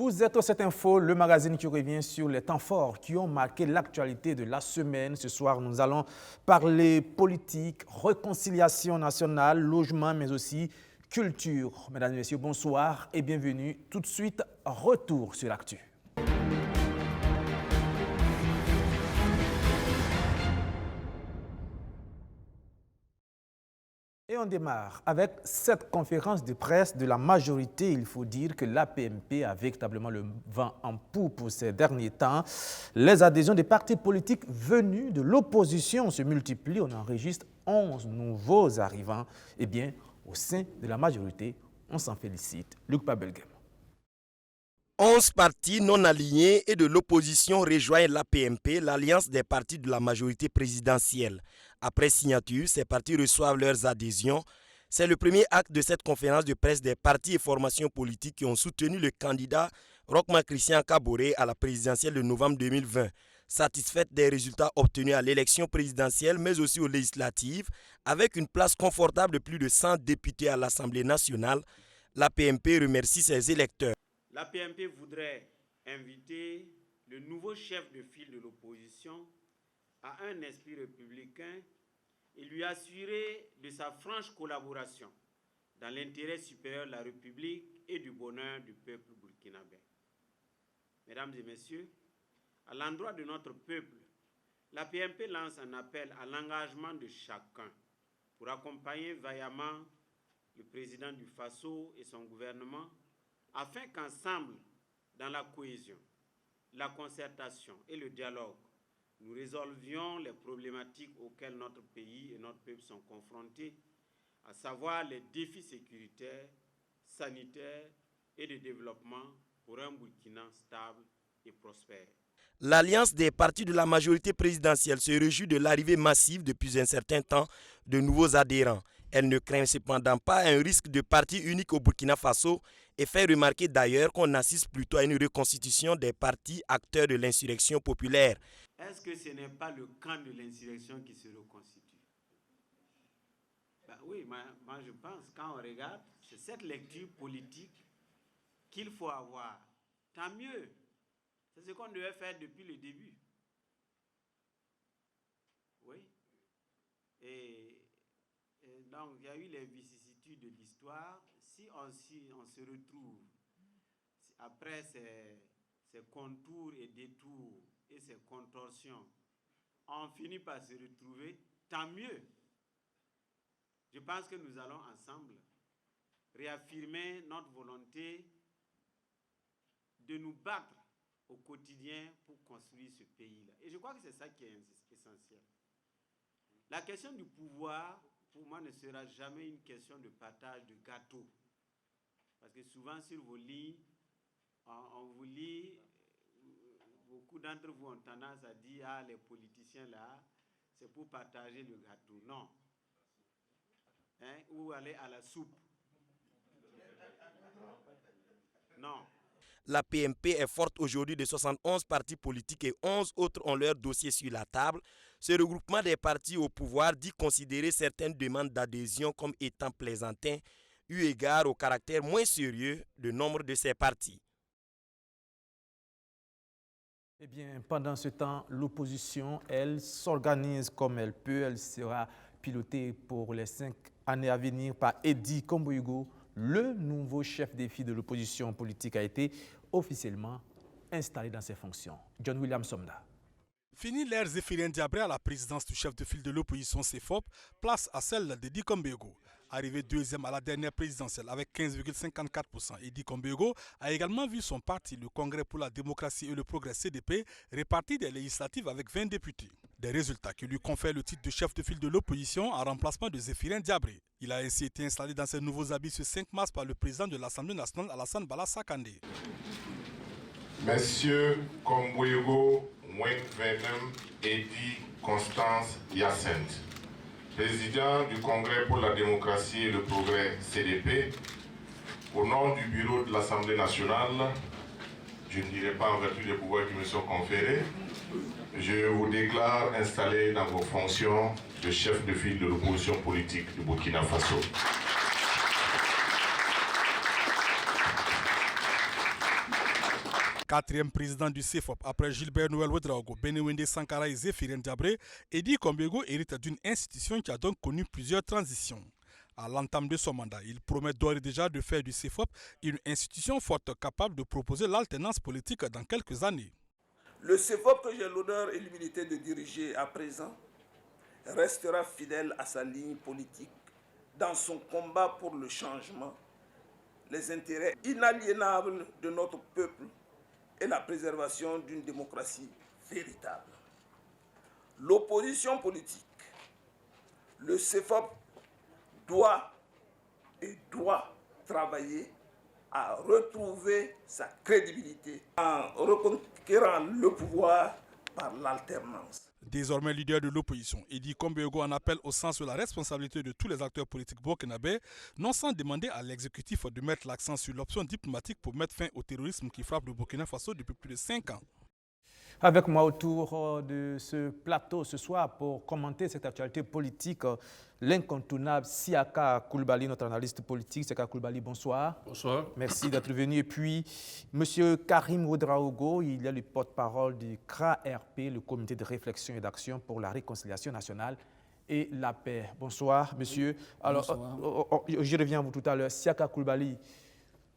Vous êtes au 7 Info, le magazine qui revient sur les temps forts qui ont marqué l'actualité de la semaine. Ce soir, nous allons parler politique, réconciliation nationale, logement, mais aussi culture. Mesdames et messieurs, bonsoir et bienvenue. Tout de suite, retour sur l'actu. Et on démarre avec cette conférence de presse de la majorité. Il faut dire que l'APMP a véritablement le vent en poupe ces derniers temps. Les adhésions des partis politiques venus de l'opposition se multiplient. On enregistre 11 nouveaux arrivants. Eh bien, au sein de la majorité, on s'en félicite. Luc Pabelgem. 11 partis non alignés et de l'opposition rejoignent l'APMP, l'alliance des partis de la majorité présidentielle. Après signature, ces partis reçoivent leurs adhésions. C'est le premier acte de cette conférence de presse des partis et formations politiques qui ont soutenu le candidat Rochman Christian Kaboré à la présidentielle de novembre 2020. Satisfaite des résultats obtenus à l'élection présidentielle, mais aussi aux législatives, avec une place confortable de plus de 100 députés à l'Assemblée nationale, l'APMP remercie ses électeurs. L'APMP voudrait inviter le nouveau chef de file de l'opposition à un esprit républicain et lui assurer de sa franche collaboration dans l'intérêt supérieur de la République et du bonheur du peuple burkinabé. Mesdames et messieurs, à l'endroit de notre peuple, l'APMP lance un appel à l'engagement de chacun pour accompagner vaillamment le président du Faso et son gouvernement afin qu'ensemble, dans la cohésion, la concertation et le dialogue, nous résolvions les problématiques auxquelles notre pays et notre peuple sont confrontés, à savoir les défis sécuritaires, sanitaires et de développement pour un Burkina stable et prospère. L'alliance des partis de la majorité présidentielle se réjouit de l'arrivée massive depuis un certain temps de nouveaux adhérents. Elle ne craint cependant pas un risque de parti unique au Burkina Faso et fait remarquer d'ailleurs qu'on assiste plutôt à une reconstitution des partis acteurs de l'insurrection populaire. Est-ce que ce n'est pas le camp de l'insurrection qui se reconstitue? Oui, moi je pense, quand on regarde, c'est cette lecture politique qu'il faut avoir. Tant mieux. C'est ce qu'on devait faire depuis le début. Oui. Et donc, il y a eu les vicissitudes de l'histoire. Si on se retrouve après ces contours et détours et ces contorsions, on finit par se retrouver, tant mieux. Je pense que nous allons ensemble réaffirmer notre volonté de nous battre au quotidien pour construire ce pays-là. Et je crois que c'est ça qui est essentiel. La question du pouvoir, pour moi, ne sera jamais une question de partage de gâteau. Parce que souvent, sur vos lignes, on vous lit, beaucoup d'entre vous ont tendance à dire « Ah, les politiciens là, c'est pour partager le gâteau. » Non. Ou aller à la soupe. Non. La PMP est forte aujourd'hui de 71 partis politiques et 11 autres ont leur dossier sur la table. Ce regroupement des partis au pouvoir dit considérer certaines demandes d'adhésion comme étant plaisantins, eu égard au caractère moins sérieux de nombre de ces partis. Eh bien, pendant ce temps, l'opposition, elle s'organise comme elle peut. Elle sera pilotée pour les 5 années à venir par Eddy Komboigo. Le nouveau chef des filles de l'opposition politique a été officiellement installé dans ses fonctions. John William Somda. Fini l'ère Zéphirien Diabré à la présidence du chef de file de l'opposition CFOP, place à celle d'Eddy Komboigo. Arrivé deuxième à la dernière présidentielle avec 15,54%, Eddy Komboigo a également vu son parti, le Congrès pour la démocratie et le progrès CDP, réparti des législatives avec 20 députés. Des résultats qui lui confèrent le titre de chef de file de l'opposition en remplacement de Zéphirien Diabré. Il a ainsi été installé dans ses nouveaux habits ce 5 mars par le président de l'Assemblée nationale, Alassane Bala Sakandé. Messieurs Komboigo, Mouek Venem, Eddy Constance Hyacinthe, président du Congrès pour la démocratie et le progrès CDP, au nom du bureau de l'Assemblée nationale, je ne dirai pas en vertu des pouvoirs qui me sont conférés, je vous déclare installé dans vos fonctions de chef de file de l'opposition politique du Burkina Faso. Quatrième président du CFOP après Gilbert Noël Ouedraogo, Benewende Sankara et Zéphirine Diabré, Edi Kombego hérite d'une institution qui a donc connu plusieurs transitions. À l'entame de son mandat, il promet d'ores et déjà de faire du CFOP une institution forte capable de proposer l'alternance politique dans quelques années. Le CFOP que j'ai l'honneur et l'humilité de diriger à présent restera fidèle à sa ligne politique dans son combat pour le changement, les intérêts inaliénables de notre peuple et la préservation d'une démocratie véritable. L'opposition politique, le CFOP doit travailler à retrouver sa crédibilité en reconquérant le pouvoir par l'alternance. Désormais leader de l'opposition, Edi Kombego en appelle au sens de la responsabilité de tous les acteurs politiques burkinabés, non sans demander à l'exécutif de mettre l'accent sur l'option diplomatique pour mettre fin au terrorisme qui frappe le Burkina Faso depuis plus de 5 ans. Avec moi autour de ce plateau ce soir pour commenter cette actualité politique, l'incontournable Siaka Coulibaly, notre analyste politique. Siaka Coulibaly, bonsoir. Bonsoir. Merci d'être venu. Et puis, M. Karim Ouedraogo, il est le porte-parole du CRA-RP, le comité de réflexion et d'action pour la réconciliation nationale et la paix. Bonsoir, monsieur. Alors, je reviens à vous tout à l'heure. Siaka Coulibaly,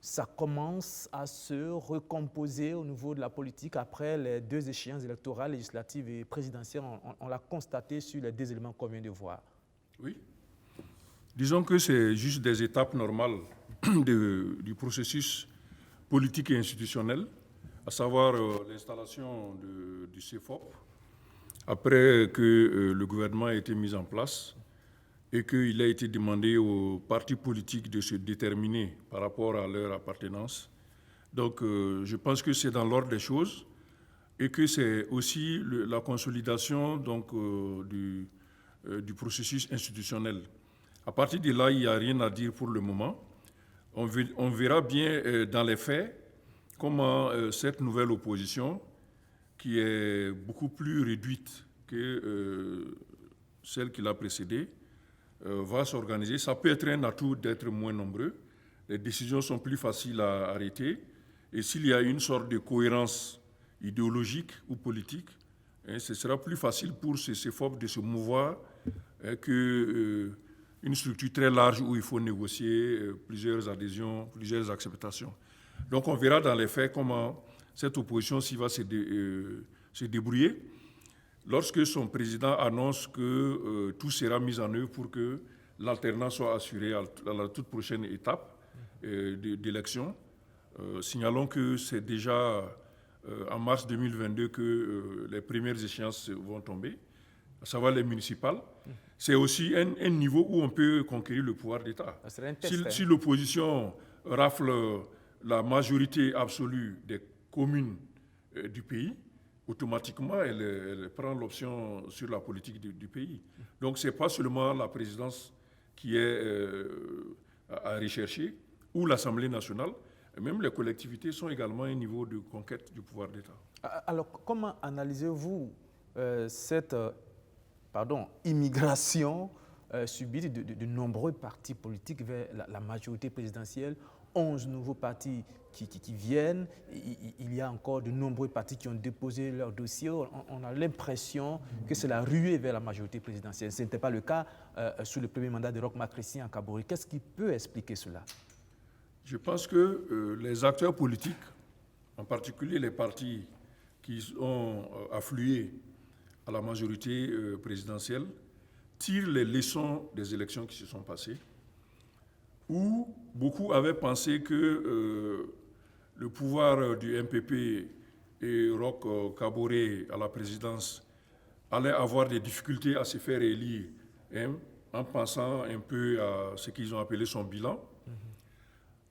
ça commence à se recomposer au niveau de la politique après les 2 échéances électorales, législatives et présidentielles. On l'a constaté sur les 2 éléments qu'on vient de voir. Oui. Disons que c'est juste des étapes normales du processus politique et institutionnel, à savoir l'installation du CFOP, après que le gouvernement a été mis en place et qu'il a été demandé aux partis politiques de se déterminer par rapport à leur appartenance. Donc je pense que c'est dans l'ordre des choses et que c'est aussi la consolidation donc, du processus institutionnel. À partir de là, il n'y a rien à dire pour le moment. On verra bien dans les faits comment cette nouvelle opposition, qui est beaucoup plus réduite que celle qui l'a précédée, va s'organiser. Ça peut être un atout d'être moins nombreux. Les décisions sont plus faciles à arrêter. Et s'il y a une sorte de cohérence idéologique ou politique, ce sera plus facile pour ces CFOP de se mouvoir qu'une structure très large où il faut négocier plusieurs adhésions, plusieurs acceptations. Donc on verra dans les faits comment cette opposition s'y va se débrouiller. Lorsque son président annonce que tout sera mis en œuvre pour que l'alternance soit assurée à la toute prochaine étape d'élection, signalons que c'est déjà en mars 2022 que les premières échéances vont tomber, à savoir les municipales. C'est aussi un niveau où on peut conquérir le pouvoir d'État. Si l'opposition rafle la majorité absolue des communes du pays, automatiquement, elle prend l'option sur la politique du pays. Donc, ce n'est pas seulement la présidence qui est à rechercher, ou l'Assemblée nationale, même les collectivités sont également à un niveau de conquête du pouvoir d'État. Alors, comment analysez-vous cette immigration subite de nombreux partis politiques vers la majorité présidentielle, 11 nouveaux partis qui viennent, il y a encore de nombreux partis qui ont déposé leur dossier. On a l'impression que c'est la ruée vers la majorité présidentielle. Ce n'était pas le cas sous le premier mandat de Roch Marc Christian Kaboré. Qu'est-ce qui peut expliquer cela? Je pense que les acteurs politiques, en particulier les partis qui ont afflué à la majorité présidentielle, tirent les leçons des élections qui se sont passées, où beaucoup avaient pensé que le pouvoir du MPP et Roch Kaboré à la présidence allait avoir des difficultés à se faire élire, en pensant un peu à ce qu'ils ont appelé son bilan.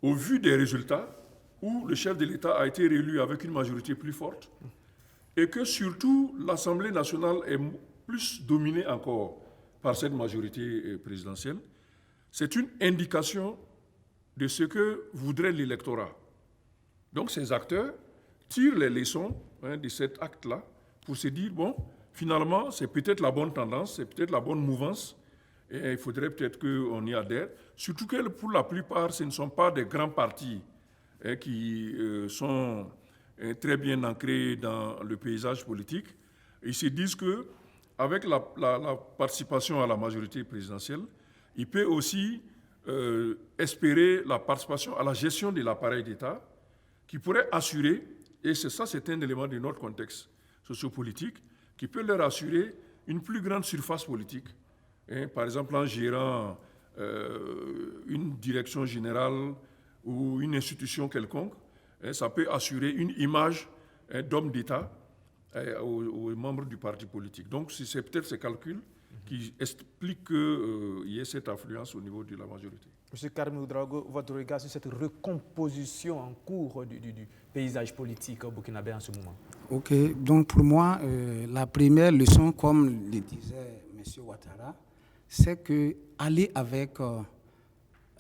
Au vu des résultats, où le chef de l'État a été réélu avec une majorité plus forte, et que surtout l'Assemblée nationale est plus dominée encore par cette majorité présidentielle, c'est une indication de ce que voudrait l'électorat. Donc ces acteurs tirent les leçons de cet acte-là pour se dire, bon, finalement, c'est peut-être la bonne tendance, c'est peut-être la bonne mouvance, et il faudrait peut-être qu'on y adhère. Surtout que pour la plupart, ce ne sont pas des grands partis qui sont très bien ancré dans le paysage politique. Ils se disent qu'avec la participation à la majorité présidentielle, il peut aussi espérer la participation à la gestion de l'appareil d'État qui pourrait assurer, et c'est un élément de notre contexte sociopolitique, qui peut leur assurer une plus grande surface politique. Par exemple, en gérant une direction générale ou une institution quelconque, ça peut assurer une image d'homme d'État aux membres du parti politique. Donc, c'est peut-être ces calculs qui expliquent qu'il y ait cette affluence au niveau de la majorité. M. Karim Ouedraogo, votre regard sur cette recomposition en cours du paysage politique au Burkinabé en ce moment? Ok, donc pour moi, la première leçon, comme le disait M. Ouattara, c'est qu'aller avec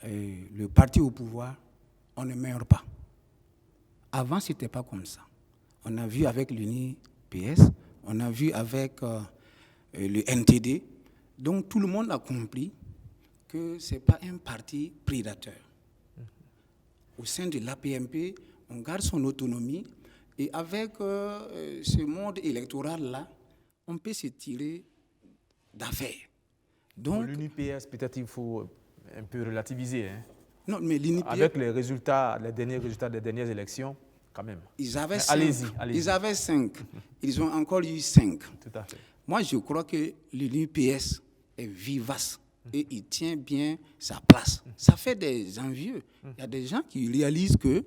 le parti au pouvoir, on ne meurt pas. Avant, ce n'était pas comme ça. On a vu avec l'UNI-PS, on a vu avec le NTD. Donc tout le monde a compris que ce n'est pas un parti prédateur. Au sein de l'APMP, on garde son autonomie et avec ce monde électoral-là, on peut se tirer d'affaires. Donc l'UNI-PS, peut-être il faut un peu relativiser. Hein? Non, mais l'UNI-PS... Avec les derniers résultats des dernières élections, quand même. Ils avaient 5. Allez-y. Ils avaient 5. Ils ont encore eu 5. Tout à fait. Moi, je crois que l'UNI-PS est vivace et il tient bien sa place. Ça fait des envieux. Il y a des gens qui réalisent que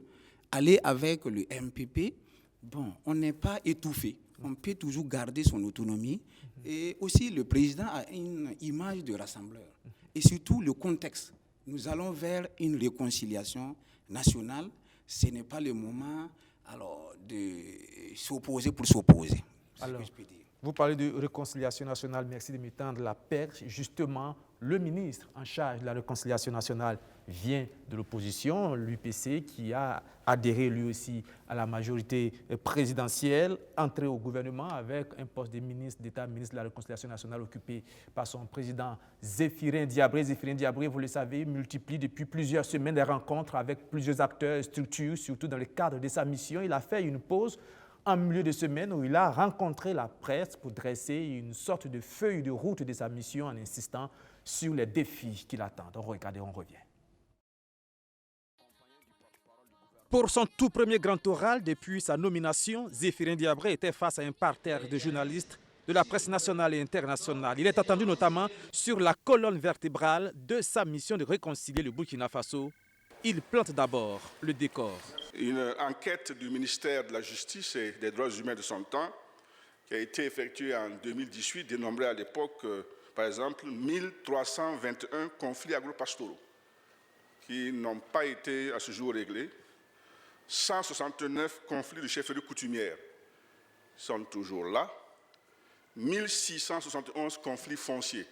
aller avec le MPP, bon, on n'est pas étouffé. On peut toujours garder son autonomie. Et aussi, le président a une image de rassembleur. Et surtout, le contexte. Nous allons vers une réconciliation nationale. Ce n'est pas le moment alors, de s'opposer pour s'opposer. Alors, vous parlez de réconciliation nationale. Merci de m'étendre la perche. Justement, le ministre en charge de la réconciliation nationale vient de l'opposition, l'UPC, qui a adhéré lui aussi à la majorité présidentielle, entré au gouvernement avec un poste de ministre d'État, ministre de la réconciliation nationale occupé par son président Zéphirin Diabré. Zéphirin Diabré, vous le savez, multiplie depuis plusieurs semaines des rencontres avec plusieurs acteurs et structures, surtout dans le cadre de sa mission. Il a fait une pause en milieu de semaine où il a rencontré la presse pour dresser une sorte de feuille de route de sa mission en insistant sur les défis qui l'attendent. Regardez, on revient. Pour son tout premier grand oral depuis sa nomination, Zéphirin Diabré était face à un parterre de journalistes de la presse nationale et internationale. Il est attendu notamment sur la colonne vertébrale de sa mission de réconcilier le Burkina Faso. Il plante d'abord le décor. Une enquête du ministère de la Justice et des Droits humains de son temps, qui a été effectuée en 2018, dénombrait à l'époque, par exemple, 1321 conflits agro-pastoraux qui n'ont pas été à ce jour réglés. 169 conflits de chefferie coutumière sont toujours là. 1671 conflits fonciers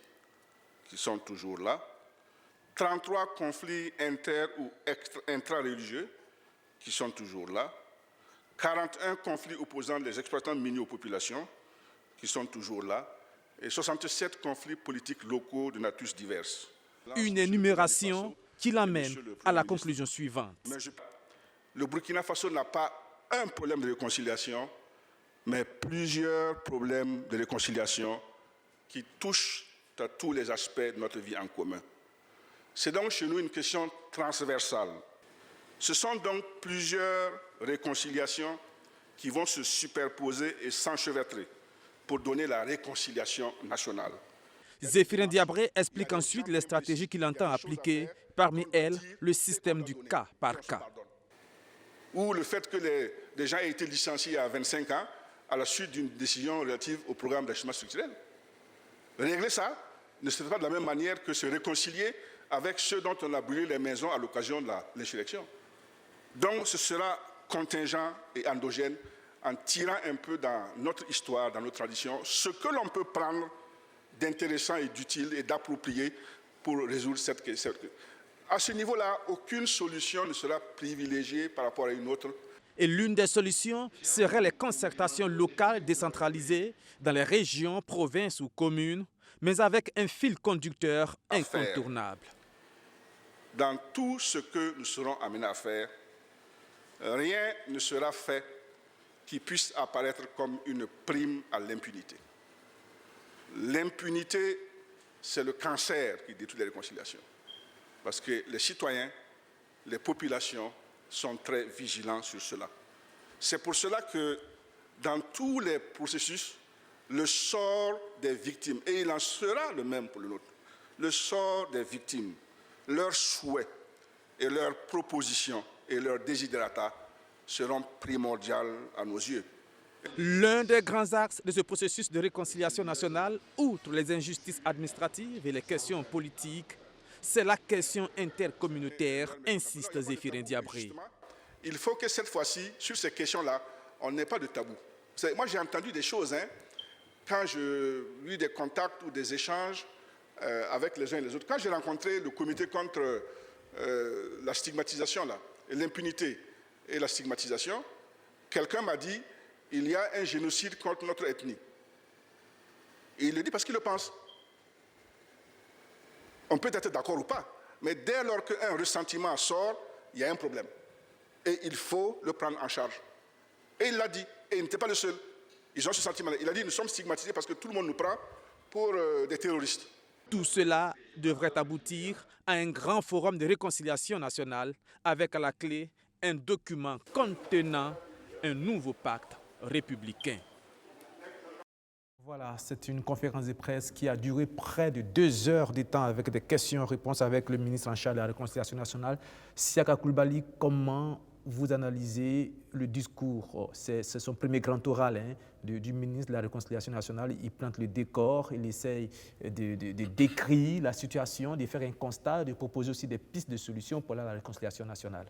qui sont toujours là. 33 conflits inter- ou intra-religieux qui sont toujours là. 41 conflits opposant les exploitants miniers aux populations qui sont toujours là. Et 67 conflits politiques locaux de natures diverses. Une énumération qui l'amène à la conclusion suivante. Le Burkina Faso n'a pas un problème de réconciliation, mais plusieurs problèmes de réconciliation qui touchent à tous les aspects de notre vie en commun. C'est donc chez nous une question transversale. Ce sont donc plusieurs réconciliations qui vont se superposer et s'enchevêtrer pour donner la réconciliation nationale. Zéphirin Diabré explique ensuite les stratégies qu'il entend appliquer, parmi elles le système du cas par cas. Ou le fait que les gens aient été licenciés à 25 ans à la suite d'une décision relative au programme d'ajustement structurel. Régler ça ne se fait pas de la même manière que se réconcilier avec ceux dont on a brûlé les maisons à l'occasion de l'insurrection. Donc ce sera contingent et endogène en tirant un peu dans notre histoire, dans nos traditions, ce que l'on peut prendre d'intéressant et d'utile et d'approprié pour résoudre cette question. À ce niveau-là, aucune solution ne sera privilégiée par rapport à une autre. Et l'une des solutions serait les concertations locales décentralisées dans les régions, provinces ou communes, mais avec un fil conducteur incontournable. Dans tout ce que nous serons amenés à faire, rien ne sera fait qui puisse apparaître comme une prime à l'impunité. L'impunité, c'est le cancer qui détruit les réconciliations. Parce que les citoyens, les populations sont très vigilants sur cela. C'est pour cela que dans tous les processus, le sort des victimes, et il en sera le même pour le nôtre, le sort des victimes, leurs souhaits et leurs propositions et leurs desiderata seront primordiales à nos yeux. L'un des grands axes de ce processus de réconciliation nationale, outre les injustices administratives et les questions politiques, c'est la question intercommunautaire, insiste Zéphirin Diabré. Il faut que cette fois-ci, sur ces questions-là, on n'ait pas de tabou. Moi, j'ai entendu des choses, quand j'ai eu des contacts ou des échanges avec les uns et les autres. Quand j'ai rencontré le comité contre la stigmatisation, l'impunité et la stigmatisation, quelqu'un m'a dit il y a un génocide contre notre ethnie. Et il le dit parce qu'il le pense. On peut être d'accord ou pas, mais dès lors qu'un ressentiment sort, il y a un problème. Et il faut le prendre en charge. Et il l'a dit, et il n'était pas le seul. Ils ont ce sentiment-là. Il a dit nous sommes stigmatisés parce que tout le monde nous prend pour des terroristes. Tout cela devrait aboutir à un grand forum de réconciliation nationale avec à la clé un document contenant un nouveau pacte républicain. Voilà, c'est une conférence de presse qui a duré près de 2 heures de temps avec des questions-réponses avec le ministre en charge de la réconciliation nationale. Siaka Coulibaly, comment vous analysez le discours? C'est son premier grand oral du ministre de la réconciliation nationale. Il plante le décor, il essaye de décrire la situation, de faire un constat, de proposer aussi des pistes de solutions pour la réconciliation nationale.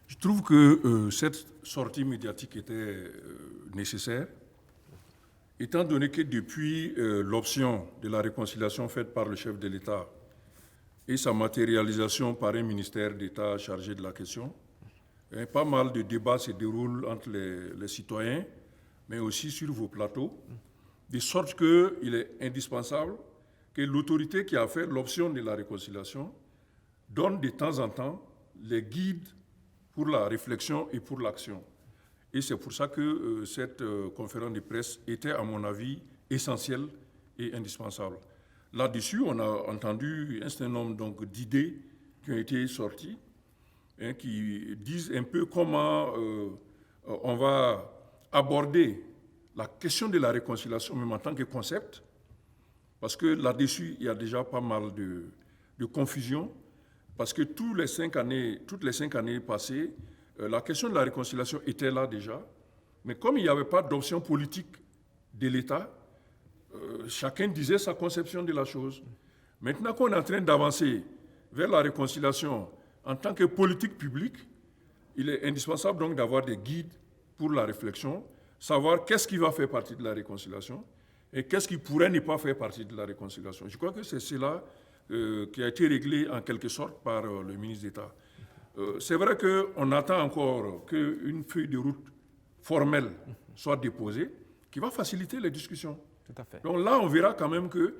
Je trouve que cette sortie médiatique était nécessaire, étant donné que depuis l'option de la réconciliation faite par le chef de l'État et sa matérialisation par un ministère d'État chargé de la question, pas mal de débats se déroulent entre les citoyens, mais aussi sur vos plateaux, de sorte qu'il est indispensable que l'autorité qui a fait l'option de la réconciliation donne de temps en temps les guides pour la réflexion et pour l'action. Et c'est pour ça que cette conférence de presse était, à mon avis, essentielle et indispensable. Là-dessus, on a entendu un certain nombre d'idées qui ont été sorties, qui disent un peu comment on va aborder la question de la réconciliation, même en tant que concept, parce que là-dessus, il y a déjà pas mal de confusion, parce que toutes les 5 années passées, la question de la réconciliation était là déjà, mais comme il n'y avait pas d'option politique de l'État, chacun disait sa conception de la chose. Maintenant qu'on est en train d'avancer vers la réconciliation en tant que politique publique, il est indispensable donc d'avoir des guides pour la réflexion, savoir qu'est-ce qui va faire partie de la réconciliation et qu'est-ce qui pourrait ne pas faire partie de la réconciliation. Je crois que c'est cela qui a été réglé en quelque sorte par le ministre d'État. C'est vrai qu'on attend encore qu'une feuille de route formelle soit déposée qui va faciliter les discussions. Tout à fait. Donc là, on verra quand même que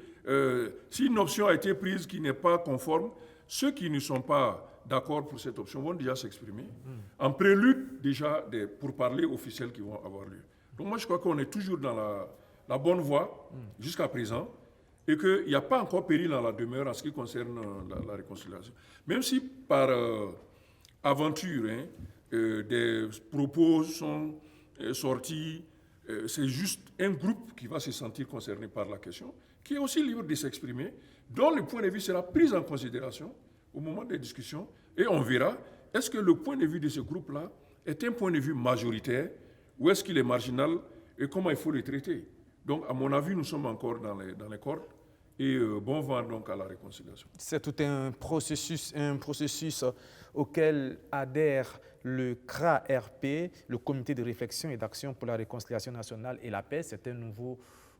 si une option a été prise qui n'est pas conforme, ceux qui ne sont pas d'accord pour cette option vont déjà s'exprimer en prélude déjà des pourparlers officiels qui vont avoir lieu. Donc moi, je crois qu'on est toujours dans la bonne voie jusqu'à présent et qu'il n'y a pas encore péril dans la demeure en ce qui concerne la réconciliation. Même si par aventure, des propos sont sortis, c'est juste un groupe qui va se sentir concerné par la question, qui est aussi libre de s'exprimer, dont le point de vue sera pris en considération au moment des discussions, et on verra, est-ce que le point de vue de ce groupe-là est un point de vue majoritaire, ou est-ce qu'il est marginal, et comment il faut le traiter. Donc, à mon avis, nous sommes encore dans les cordes, et bon vent donc à la réconciliation. C'est tout un processus auquel adhère le CRA-RP, le Comité de réflexion et d'action pour la réconciliation nationale et la paix. C'est un nouveau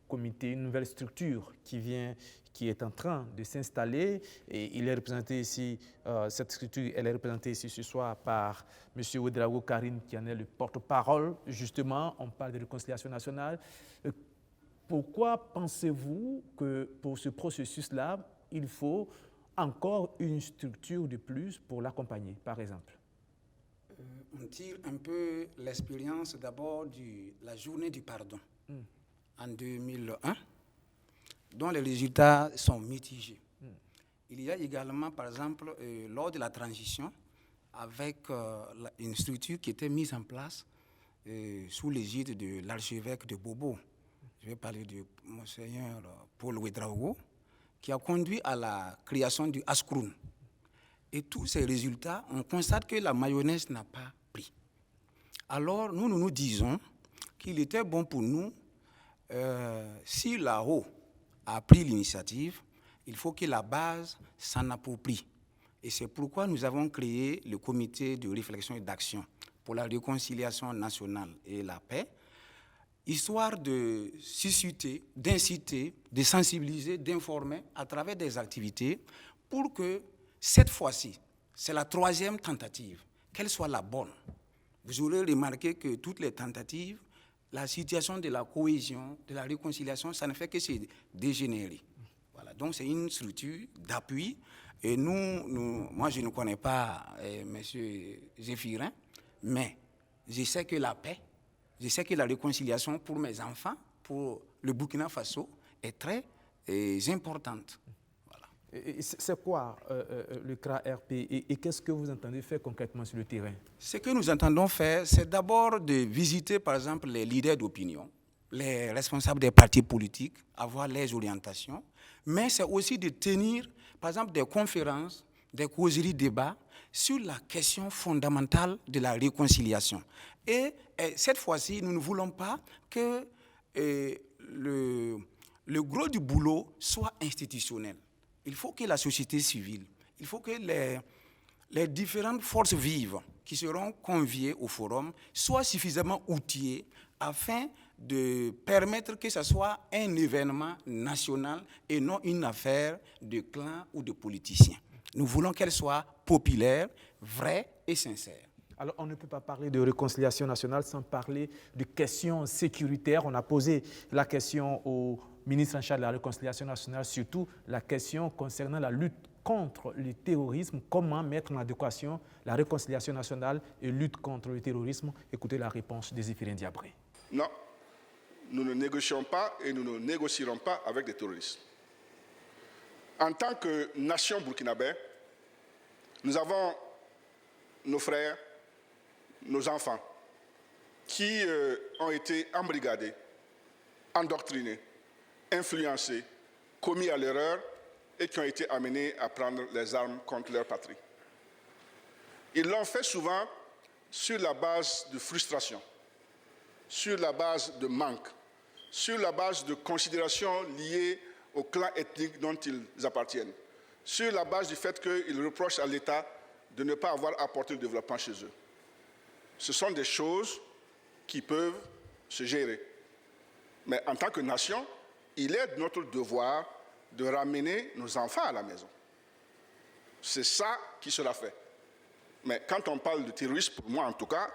comité, une nouvelle structure qui est en train de s'installer. Et il est représenté ici, cette structure, elle est représentée ici ce soir par M. Ouedraogo Karine, qui en est le porte-parole. Justement, on parle de réconciliation nationale. Pourquoi pensez-vous que pour ce processus-là, il faut encore une structure de plus pour l'accompagner, par exemple? on tire un peu l'expérience d'abord de la journée du pardon en 2001, dont les résultats sont mitigés. Il y a également, par exemple, lors de la transition, avec une structure qui était mise en place sous l'égide de l'archevêque de Bobo. Je vais parler de Monseigneur Paul Ouedraogo, qui a conduit à la création du Askroun. Et tous ces résultats, on constate que la mayonnaise n'a pas pris. Alors, nous disons qu'il était bon pour nous, si la haut a pris l'initiative, il faut que la base s'en approprie. Et c'est pourquoi nous avons créé le comité de réflexion et d'action pour la réconciliation nationale et la paix, histoire de susciter, d'inciter, de sensibiliser, d'informer à travers des activités pour que cette fois-ci, c'est la 3e tentative, qu'elle soit la bonne. Vous aurez remarqué que toutes les tentatives, la situation de la cohésion, de la réconciliation, ça ne fait que se dégénérer. Voilà, donc c'est une structure d'appui. Et moi je ne connais pas M. Zéphirin, mais je sais que la paix, je sais que la réconciliation pour mes enfants, pour le Burkina Faso, est très importante. Voilà. C'est quoi le CRA-RP et qu'est-ce que vous entendez faire concrètement sur le terrain? Ce que nous entendons faire, c'est d'abord de visiter, par exemple, les leaders d'opinion, les responsables des partis politiques, avoir les orientations, mais c'est aussi de tenir, par exemple, des conférences, des causeries, débats sur la question fondamentale de la réconciliation. Et cette fois-ci, nous ne voulons pas que le gros du boulot soit institutionnel. Il faut que la société civile, il faut que les différentes forces vives qui seront conviées au forum soient suffisamment outillées afin de permettre que ce soit un événement national et non une affaire de clans ou de politiciens. Nous voulons qu'elle soit populaire, vraie et sincère. Alors, on ne peut pas parler de réconciliation nationale sans parler de questions sécuritaires. On a posé la question au ministre en charge de la réconciliation nationale, surtout la question concernant la lutte contre le terrorisme. Comment mettre en adéquation la réconciliation nationale et lutte contre le terrorisme? Écoutez la réponse de Zéphirin Diabré. Non, nous ne négocions pas et nous ne négocierons pas avec des terroristes. En tant que nation burkinabé, nous avons nos frères, nos enfants, qui ont été embrigadés, endoctrinés, influencés, commis à l'erreur et qui ont été amenés à prendre les armes contre leur patrie. Ils l'ont fait souvent sur la base de frustration, sur la base de manque, sur la base de considérations liées au clan ethnique dont ils appartiennent, sur la base du fait qu'ils reprochent à l'État de ne pas avoir apporté le développement chez eux. Ce sont des choses qui peuvent se gérer. Mais en tant que nation, il est de notre devoir de ramener nos enfants à la maison. C'est ça qui sera fait. Mais quand on parle de terrorisme, pour moi en tout cas,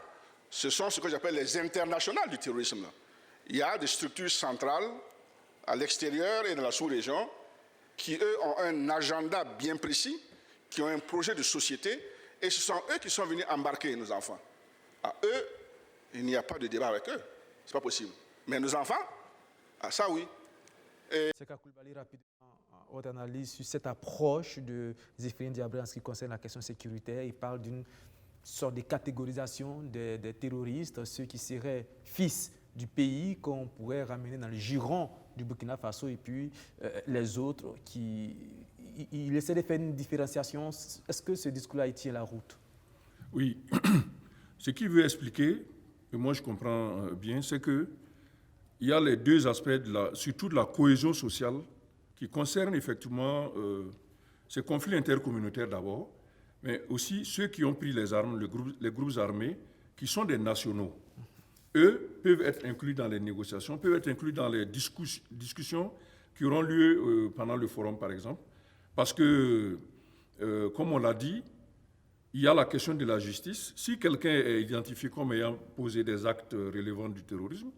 ce sont ce que j'appelle les internationales du terrorisme. Il y a des structures centrales à l'extérieur et dans la sous-région qui, eux, ont un agenda bien précis, qui ont un projet de société, et ce sont eux qui sont venus embarquer nos enfants. À eux, il n'y a pas de débat avec eux. Ce n'est pas possible. Mais nos enfants, ah, ça oui. Seka Coulibaly, rapidement, votre analyse sur cette approche de Zéphirin Diabré en ce qui concerne la question sécuritaire. Il parle d'une sorte de catégorisation des terroristes, ceux qui seraient fils du pays qu'on pourrait ramener dans le giron du Burkina Faso et puis les autres il essaie de faire une différenciation. Est-ce que ce discours-là tient la route? Oui. Ce qu'il veut expliquer, et moi je comprends bien, c'est qu'il y a les deux aspects, surtout de la cohésion sociale, qui concernent effectivement ces conflits intercommunautaires d'abord, mais aussi ceux qui ont pris les armes, les groupes armés, qui sont des nationaux. Eux peuvent être inclus dans les négociations, peuvent être inclus dans les discussions qui auront lieu pendant le forum, par exemple. Parce que, comme on l'a dit, il y a la question de la justice. Si quelqu'un est identifié comme ayant posé des actes relevant du terrorisme,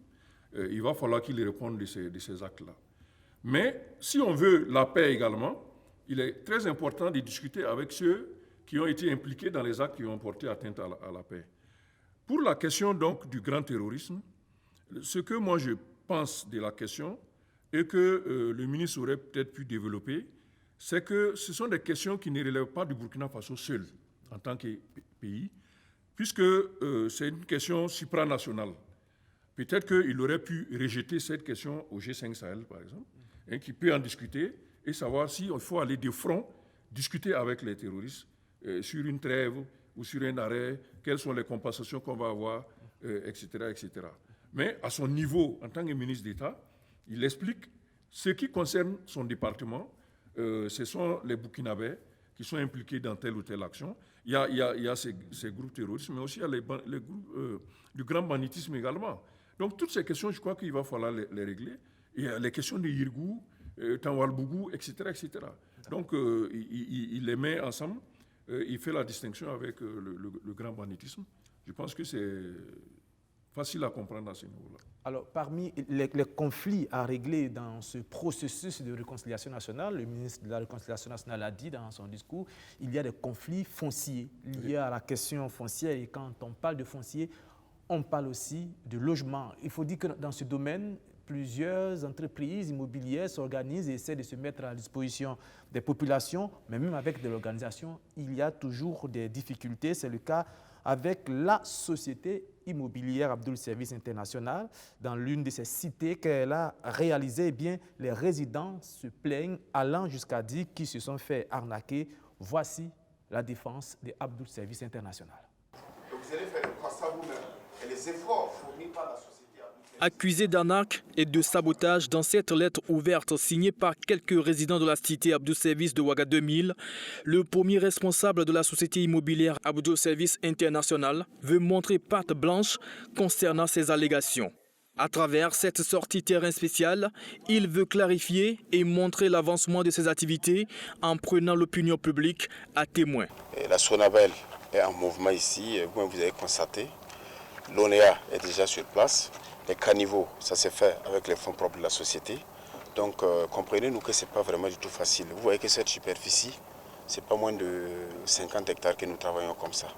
il va falloir qu'il réponde de ces actes-là. Mais si on veut la paix également, il est très important de discuter avec ceux qui ont été impliqués dans les actes qui ont porté atteinte à la paix. Pour la question donc du grand terrorisme, ce que moi je pense de la question et que le ministre aurait peut-être pu développer, c'est que ce sont des questions qui ne relèvent pas du Burkina Faso seul en tant que pays, puisque c'est une question supranationale. Peut-être qu'il aurait pu rejeter cette question au G5 Sahel, par exemple, et qui peut en discuter et savoir s'il faut aller de front, discuter avec les terroristes sur une trêve ou sur un arrêt, quelles sont les compensations qu'on va avoir, etc., etc. Mais à son niveau, en tant que ministre d'État, il explique ce qui concerne son département. Ce sont les Burkinabés qui sont impliqués dans telle ou telle action. Il y a ces groupes terroristes, mais aussi il y a les groupes du grand banditisme également. Donc toutes ces questions, je crois qu'il va falloir les régler. Il y a les questions de Yirgou, Tanwalbougou, etc., etc. Donc il les met ensemble, il fait la distinction avec le grand banditisme. Je pense que c'est facile à comprendre à ce niveau-là. Alors, parmi les conflits à régler dans ce processus de réconciliation nationale, le ministre de la Réconciliation nationale a dit dans son discours, il y a des conflits fonciers liés à la question foncière. Et quand on parle de foncier, on parle aussi de logement. Il faut dire que dans ce domaine, plusieurs entreprises immobilières s'organisent et essaient de se mettre à la disposition des populations, mais même avec de l'organisation, il y a toujours des difficultés. C'est le cas avec la société immobilière Abdoul Service International. Dans l'une de ces cités qu'elle a réalisées, eh bien, les résidents se plaignent, allant jusqu'à dire qu'ils se sont fait arnaquer. Voici la défense de Abdoul Service International. Donc vous allez faire le constat vous-même et les efforts fournis par la société. Accusé d'arnaque et de sabotage dans cette lettre ouverte signée par quelques résidents de la cité Abdoul Service de Ouaga 2000, le premier responsable de la société immobilière Abdoul Service International veut montrer patte blanche concernant ces allégations. À travers cette sortie terrain spéciale, il veut clarifier et montrer l'avancement de ses activités en prenant l'opinion publique à témoin. Et la Sonabel est en mouvement ici, vous avez constaté. L'ONEA est déjà sur place. Les caniveaux, ça s'est fait avec les fonds propres de la société. Donc comprenez-nous que ce n'est pas vraiment du tout facile. Vous voyez que cette superficie, ce n'est pas moins de 50 hectares que nous travaillons comme ça.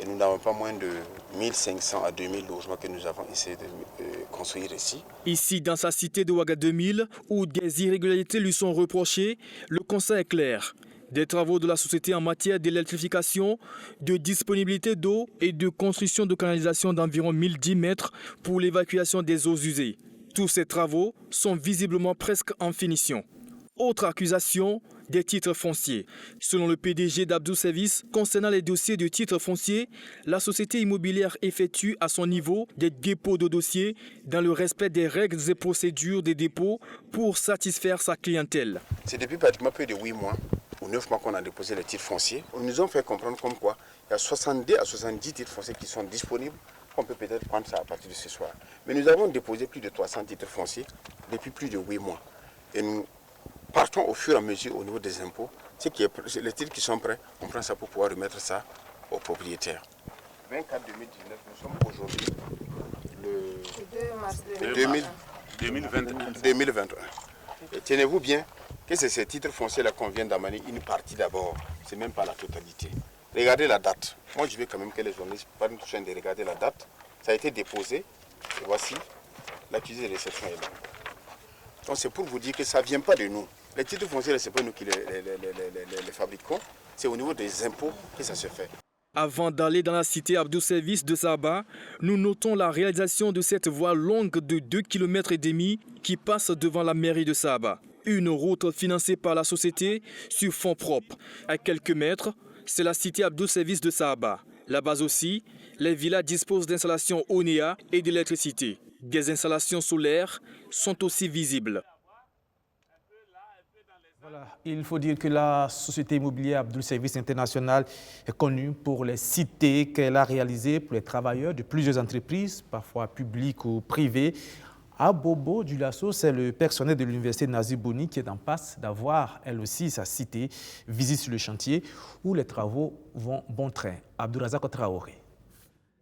Et nous n'avons pas moins de 1500 à 2000 logements que nous avons essayé de construire ici. Ici, dans sa cité de Ouaga 2000, où des irrégularités lui sont reprochées, le constat est clair. Des travaux de la société en matière d'électrification, de disponibilité d'eau et de construction de canalisation d'environ 1010 mètres pour l'évacuation des eaux usées. Tous ces travaux sont visiblement presque en finition. Autre accusation, des titres fonciers. Selon le PDG d'Abdoul Service, concernant les dossiers de titres fonciers, la société immobilière effectue à son niveau des dépôts de dossiers dans le respect des règles et procédures des dépôts pour satisfaire sa clientèle. C'est depuis pratiquement plus de 8 mois ou 9 mois qu'on a déposé les titres fonciers. Ils nous ont fait comprendre comme quoi il y a 62 à 70 titres fonciers qui sont disponibles. On peut peut-être prendre ça à partir de ce soir. Mais nous avons déposé plus de 300 titres fonciers depuis plus de 8 mois. Et nous partons au fur et à mesure au niveau des impôts. Les titres qui sont prêts, on prend ça pour pouvoir remettre ça aux propriétaires. 24 2019, nous sommes aujourd'hui le 2021. Et tenez-vous bien que c'est ces titres fonciers-là qu'on vient d'amener une partie d'abord. C'est même pas la totalité. Regardez la date. Moi, je veux quand même que les journalistes prennent soin de regarder la date. Ça a été déposé. Et voici, l'accusé de réception est là. Donc c'est pour vous dire que ça ne vient pas de nous. Les titres fonciers, ce n'est pas nous qui les fabriquons. C'est au niveau des impôts que ça se fait. Avant d'aller dans la cité Abdoul Service de Saba, nous notons la réalisation de cette voie longue de 2,5 km qui passe devant la mairie de Saba. Une route financée par la société sur fonds propres. À quelques mètres, c'est la cité Abdoul Service de Saba. Là-bas aussi, les villas disposent d'installations ONEA et d'électricité. Des installations solaires sont aussi visibles. Voilà. Il faut dire que la société immobilière Abdoul Service International est connue pour les cités qu'elle a réalisées pour les travailleurs de plusieurs entreprises, parfois publiques ou privées. À Bobo du Lasso, c'est le personnel de l'université Nazi Boni qui est en passe d'avoir, elle aussi, sa cité. Visite sur le chantier où les travaux vont bon train. Abdourazak Traoré.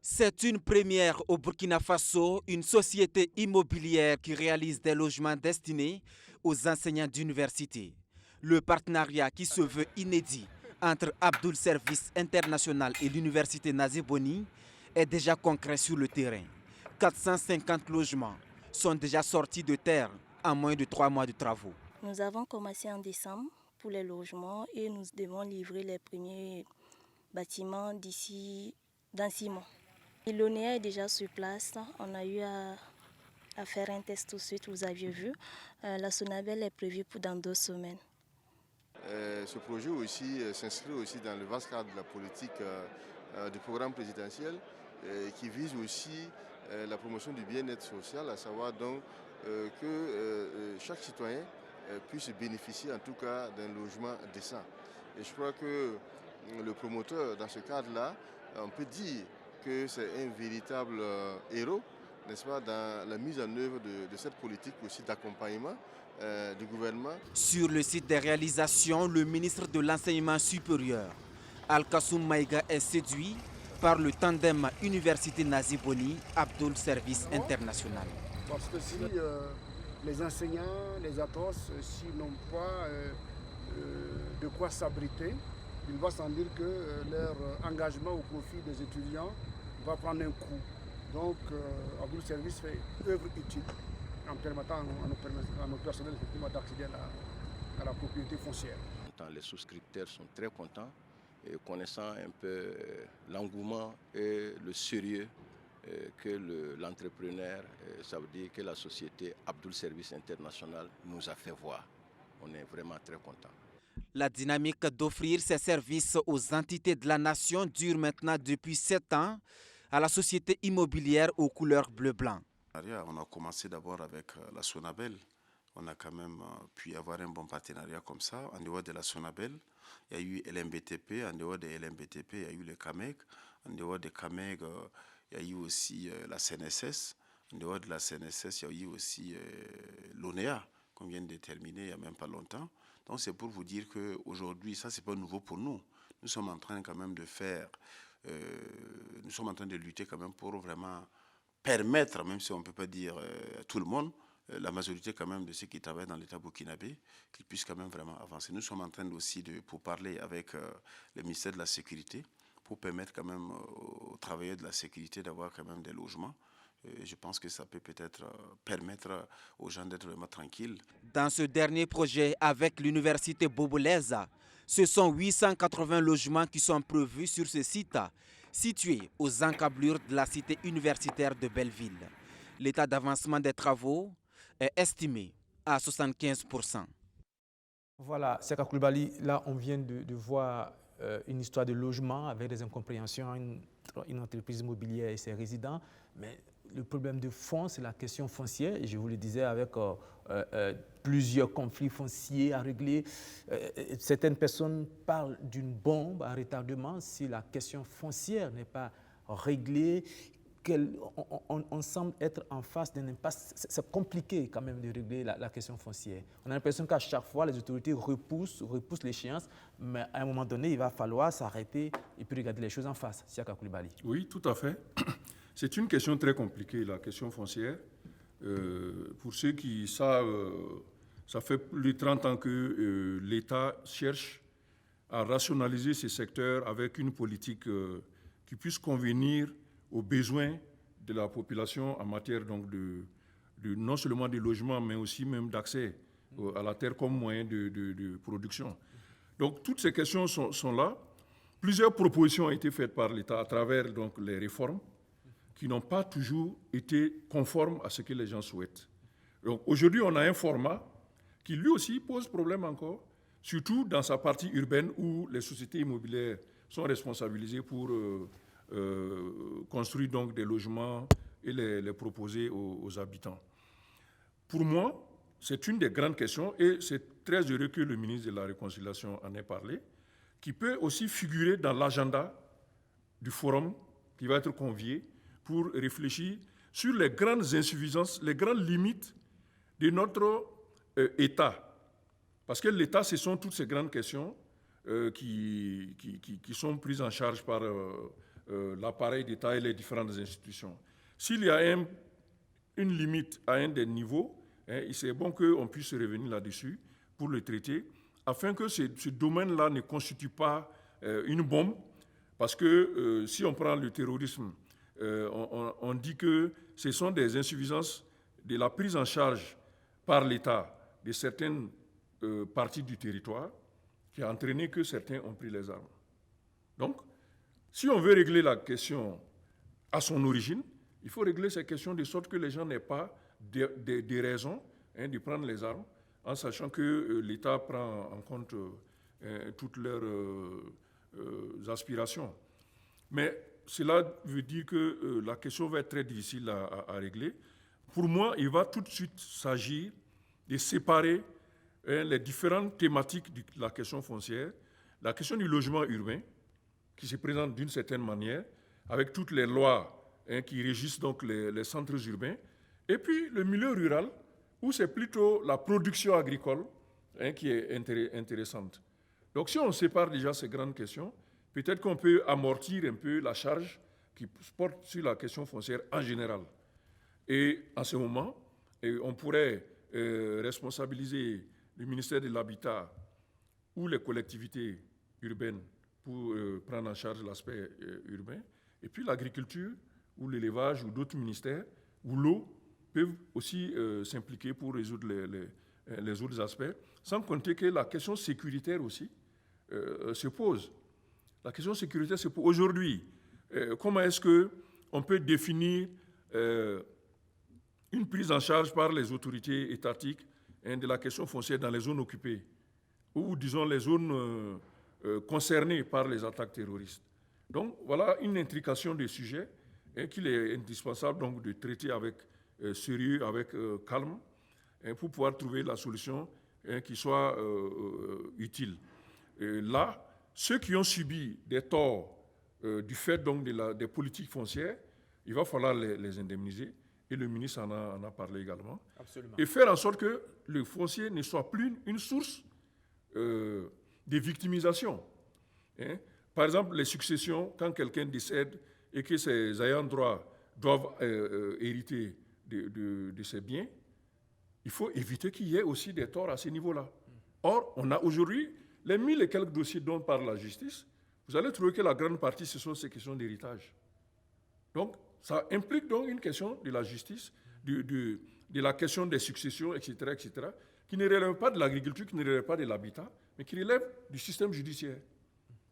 C'est une première au Burkina Faso, une société immobilière qui réalise des logements destinés aux enseignants d'université. Le partenariat qui se veut inédit entre Abdoul Service International et l'université Nazi Boni est déjà concret sur le terrain. 450 logements sont déjà sortis de terre en moins de 3 mois de travaux. Nous avons commencé en décembre pour les logements et nous devons livrer les premiers bâtiments dans 6 mois. L'ONEA est déjà sur place. On a eu à faire un test tout de suite, vous aviez vu. La Sonabel est prévue pour dans 2 semaines. Ce projet aussi s'inscrit aussi dans le vaste cadre de la politique du programme présidentiel qui vise aussi la promotion du bien-être social, à savoir donc que chaque citoyen puisse bénéficier en tout cas d'un logement décent. Et je crois que le promoteur, dans ce cadre-là, on peut dire que c'est un véritable héros, n'est-ce pas, dans la mise en œuvre de cette politique aussi d'accompagnement du gouvernement. Sur le site des réalisations, le ministre de l'Enseignement supérieur, Al-Kassoum Maïga, est séduit par le tandem Université Naziboni Abdoul Service International. Parce que si les enseignants, les ATOS, s'ils n'ont pas de quoi s'abriter, il va sans dire que leur engagement au profit des étudiants va prendre un coup. Donc, Abdoul Service fait œuvre utile en permettant à nos personnels d'accéder à la propriété foncière. Les souscripteurs sont très contents et connaissant un peu l'engouement et le sérieux que l'entrepreneur, ça veut dire que la société Abdoul Service International nous a fait voir. On est vraiment très contents. La dynamique d'offrir ces services aux entités de la nation dure maintenant depuis 7 ans à la société immobilière aux couleurs bleu-blanc. On a commencé d'abord avec la Sonabel. On a quand même pu avoir un bon partenariat comme ça. En dehors de la Sonabel, il y a eu LMBTP. En dehors de LMBTP, il y a eu le CAMEG. En dehors de CAMEG, il y a eu aussi la CNSS. En dehors de la CNSS, il y a eu aussi l'ONEA, qu'on vient de terminer il n'y a même pas longtemps. Donc c'est pour vous dire qu'aujourd'hui, ça, ce n'est pas nouveau pour nous. Nous sommes en train quand même de faire, nous sommes en train de lutter quand même pour vraiment permettre, même si on ne peut pas dire à tout le monde, la majorité quand même de ceux qui travaillent dans l'État burkinabé, qu'ils puissent quand même vraiment avancer. Nous sommes en train aussi pour parler avec le ministère de la Sécurité, pour permettre quand même aux travailleurs de la sécurité d'avoir quand même des logements. Je pense que ça peut peut-être permettre aux gens d'être vraiment tranquilles. Dans ce dernier projet avec l'université bobolaise, ce sont 880 logements qui sont prévus sur ce site, situé aux encablures de la cité universitaire de Belleville. L'état d'avancement des travaux est estimé à 75%. Voilà, Seka Coulibaly, là on vient de voir une histoire de logement avec des incompréhensions entre une entreprise immobilière et ses résidents, mais le problème de fond, c'est la question foncière. Et je vous le disais, avec plusieurs conflits fonciers à régler. Certaines personnes parlent d'une bombe à retardement si la question foncière n'est pas réglée. On semble être en face d'un impasse. C'est compliqué quand même de régler la question foncière. On a l'impression qu'à chaque fois, les autorités repoussent l'échéance, mais à un moment donné, il va falloir s'arrêter et puis regarder les choses en face. Siaka Coulibaly. Oui, tout à fait. C'est une question très compliquée, la question foncière. Pour ceux qui savent, ça fait plus de 30 ans que l'État cherche à rationaliser ces secteurs avec une politique qui puisse convenir aux besoins de la population en matière donc non seulement de logement, mais aussi même d'accès à la terre comme moyen de production. Donc toutes ces questions sont là. Plusieurs propositions ont été faites par l'État à travers donc, les réformes qui n'ont pas toujours été conformes à ce que les gens souhaitent. Donc aujourd'hui, on a un format qui lui aussi pose problème encore, surtout dans sa partie urbaine où les sociétés immobilières sont responsabilisées pour construire donc des logements et les proposer aux habitants. Pour moi, c'est une des grandes questions et c'est très heureux que le ministre de la Réconciliation en ait parlé, qui peut aussi figurer dans l'agenda du forum qui va être convié pour réfléchir sur les grandes insuffisances, les grandes limites de notre État. Parce que l'État, ce sont toutes ces grandes questions qui sont prises en charge par l'appareil d'État et les différentes institutions. S'il y a une limite à un des niveaux, c'est bon qu'on puisse revenir là-dessus pour le traiter, afin que ce domaine-là ne constitue pas une bombe, parce que si on prend le terrorisme, on dit que ce sont des insuffisances de la prise en charge par l'État de certaines parties du territoire qui a entraîné que certains ont pris les armes. Donc, si on veut régler la question à son origine, il faut régler ces questions de sorte que les gens n'aient pas des raisons de prendre les armes, en sachant que l'État prend en compte toutes leurs aspirations. Mais cela veut dire que la question va être très difficile à régler. Pour moi, il va tout de suite s'agir de séparer les différentes thématiques de la question foncière, la question du logement urbain, qui se présente d'une certaine manière, avec toutes les lois qui régissent donc les centres urbains, et puis le milieu rural, où c'est plutôt la production agricole qui est intéressante. Donc si on sépare déjà ces grandes questions, peut-être qu'on peut amortir un peu la charge qui porte sur la question foncière en général. Et en ce moment, on pourrait responsabiliser le ministère de l'Habitat ou les collectivités urbaines pour prendre en charge l'aspect urbain, et puis l'agriculture ou l'élevage ou d'autres ministères, ou l'eau, peuvent aussi s'impliquer pour résoudre les autres aspects, sans compter que la question sécuritaire aussi se pose. La question sécuritaire se pose aujourd'hui. Comment est-ce qu'on peut définir une prise en charge par les autorités étatiques de la question foncière dans les zones occupées, ou disons les zones concernées par les attaques terroristes? Donc voilà une intrication des sujets qu'il est indispensable donc, de traiter avec sérieux, avec calme, pour pouvoir trouver la solution qui soit utile. Là, ceux qui ont subi des torts du fait donc, des politiques foncières, il va falloir les indemniser, et le ministre en a parlé également. Absolument. Et faire en sorte que le foncier ne soit plus une source de victimisation. Par exemple, les successions, quand quelqu'un décède et que ses ayants droit doivent hériter de ses biens, il faut éviter qu'il y ait aussi des torts à ce niveau-là. Or, on a aujourd'hui les 1000 et quelques dossiers dont parle la justice. Vous allez trouver que la grande partie, ce sont ces questions d'héritage. Donc, ça implique donc une question de la justice, de la question des successions, etc., qui ne relève pas de l'agriculture, qui ne relève pas de l'habitat, mais qui relève du système judiciaire.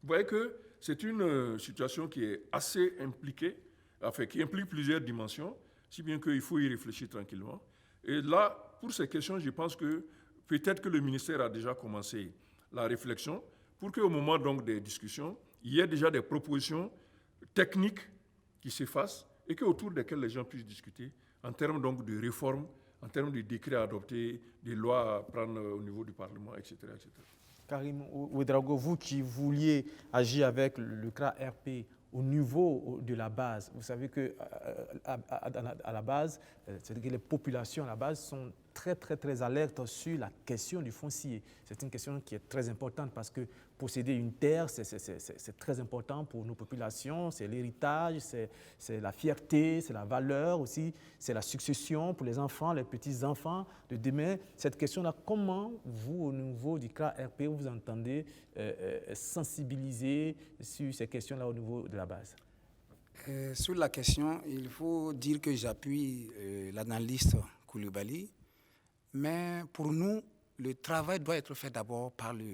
Vous voyez que c'est une situation qui est assez impliquée, enfin, qui implique plusieurs dimensions, si bien qu'il faut y réfléchir tranquillement. Et là, pour ces questions, je pense que peut-être que le ministère a déjà commencé la réflexion pour qu'au moment donc, des discussions, il y ait déjà des propositions techniques qui se fassent et qu'autour desquelles les gens puissent discuter en termes donc, de réformes, en termes de décrets à adopter, des lois à prendre au niveau du Parlement, etc. etc. Karim Ouedraogo, vous qui vouliez agir avec le CRA-RP au niveau de la base, vous savez qu'à la base, c'est-à-dire que les populations à la base sont très alertes sur la question du foncier. C'est une question qui est très importante parce que posséder une terre, c'est très important pour nos populations. C'est l'héritage, c'est la fierté, c'est la valeur aussi, c'est la succession pour les enfants, les petits-enfants de demain. Cette question-là, comment vous, au niveau du CRA-RP, vous entendez sensibiliser sur ces questions-là au niveau de la base? Sur la question, il faut dire que j'appuie l'analyste Koulibaly, mais pour nous, le travail doit être fait d'abord par le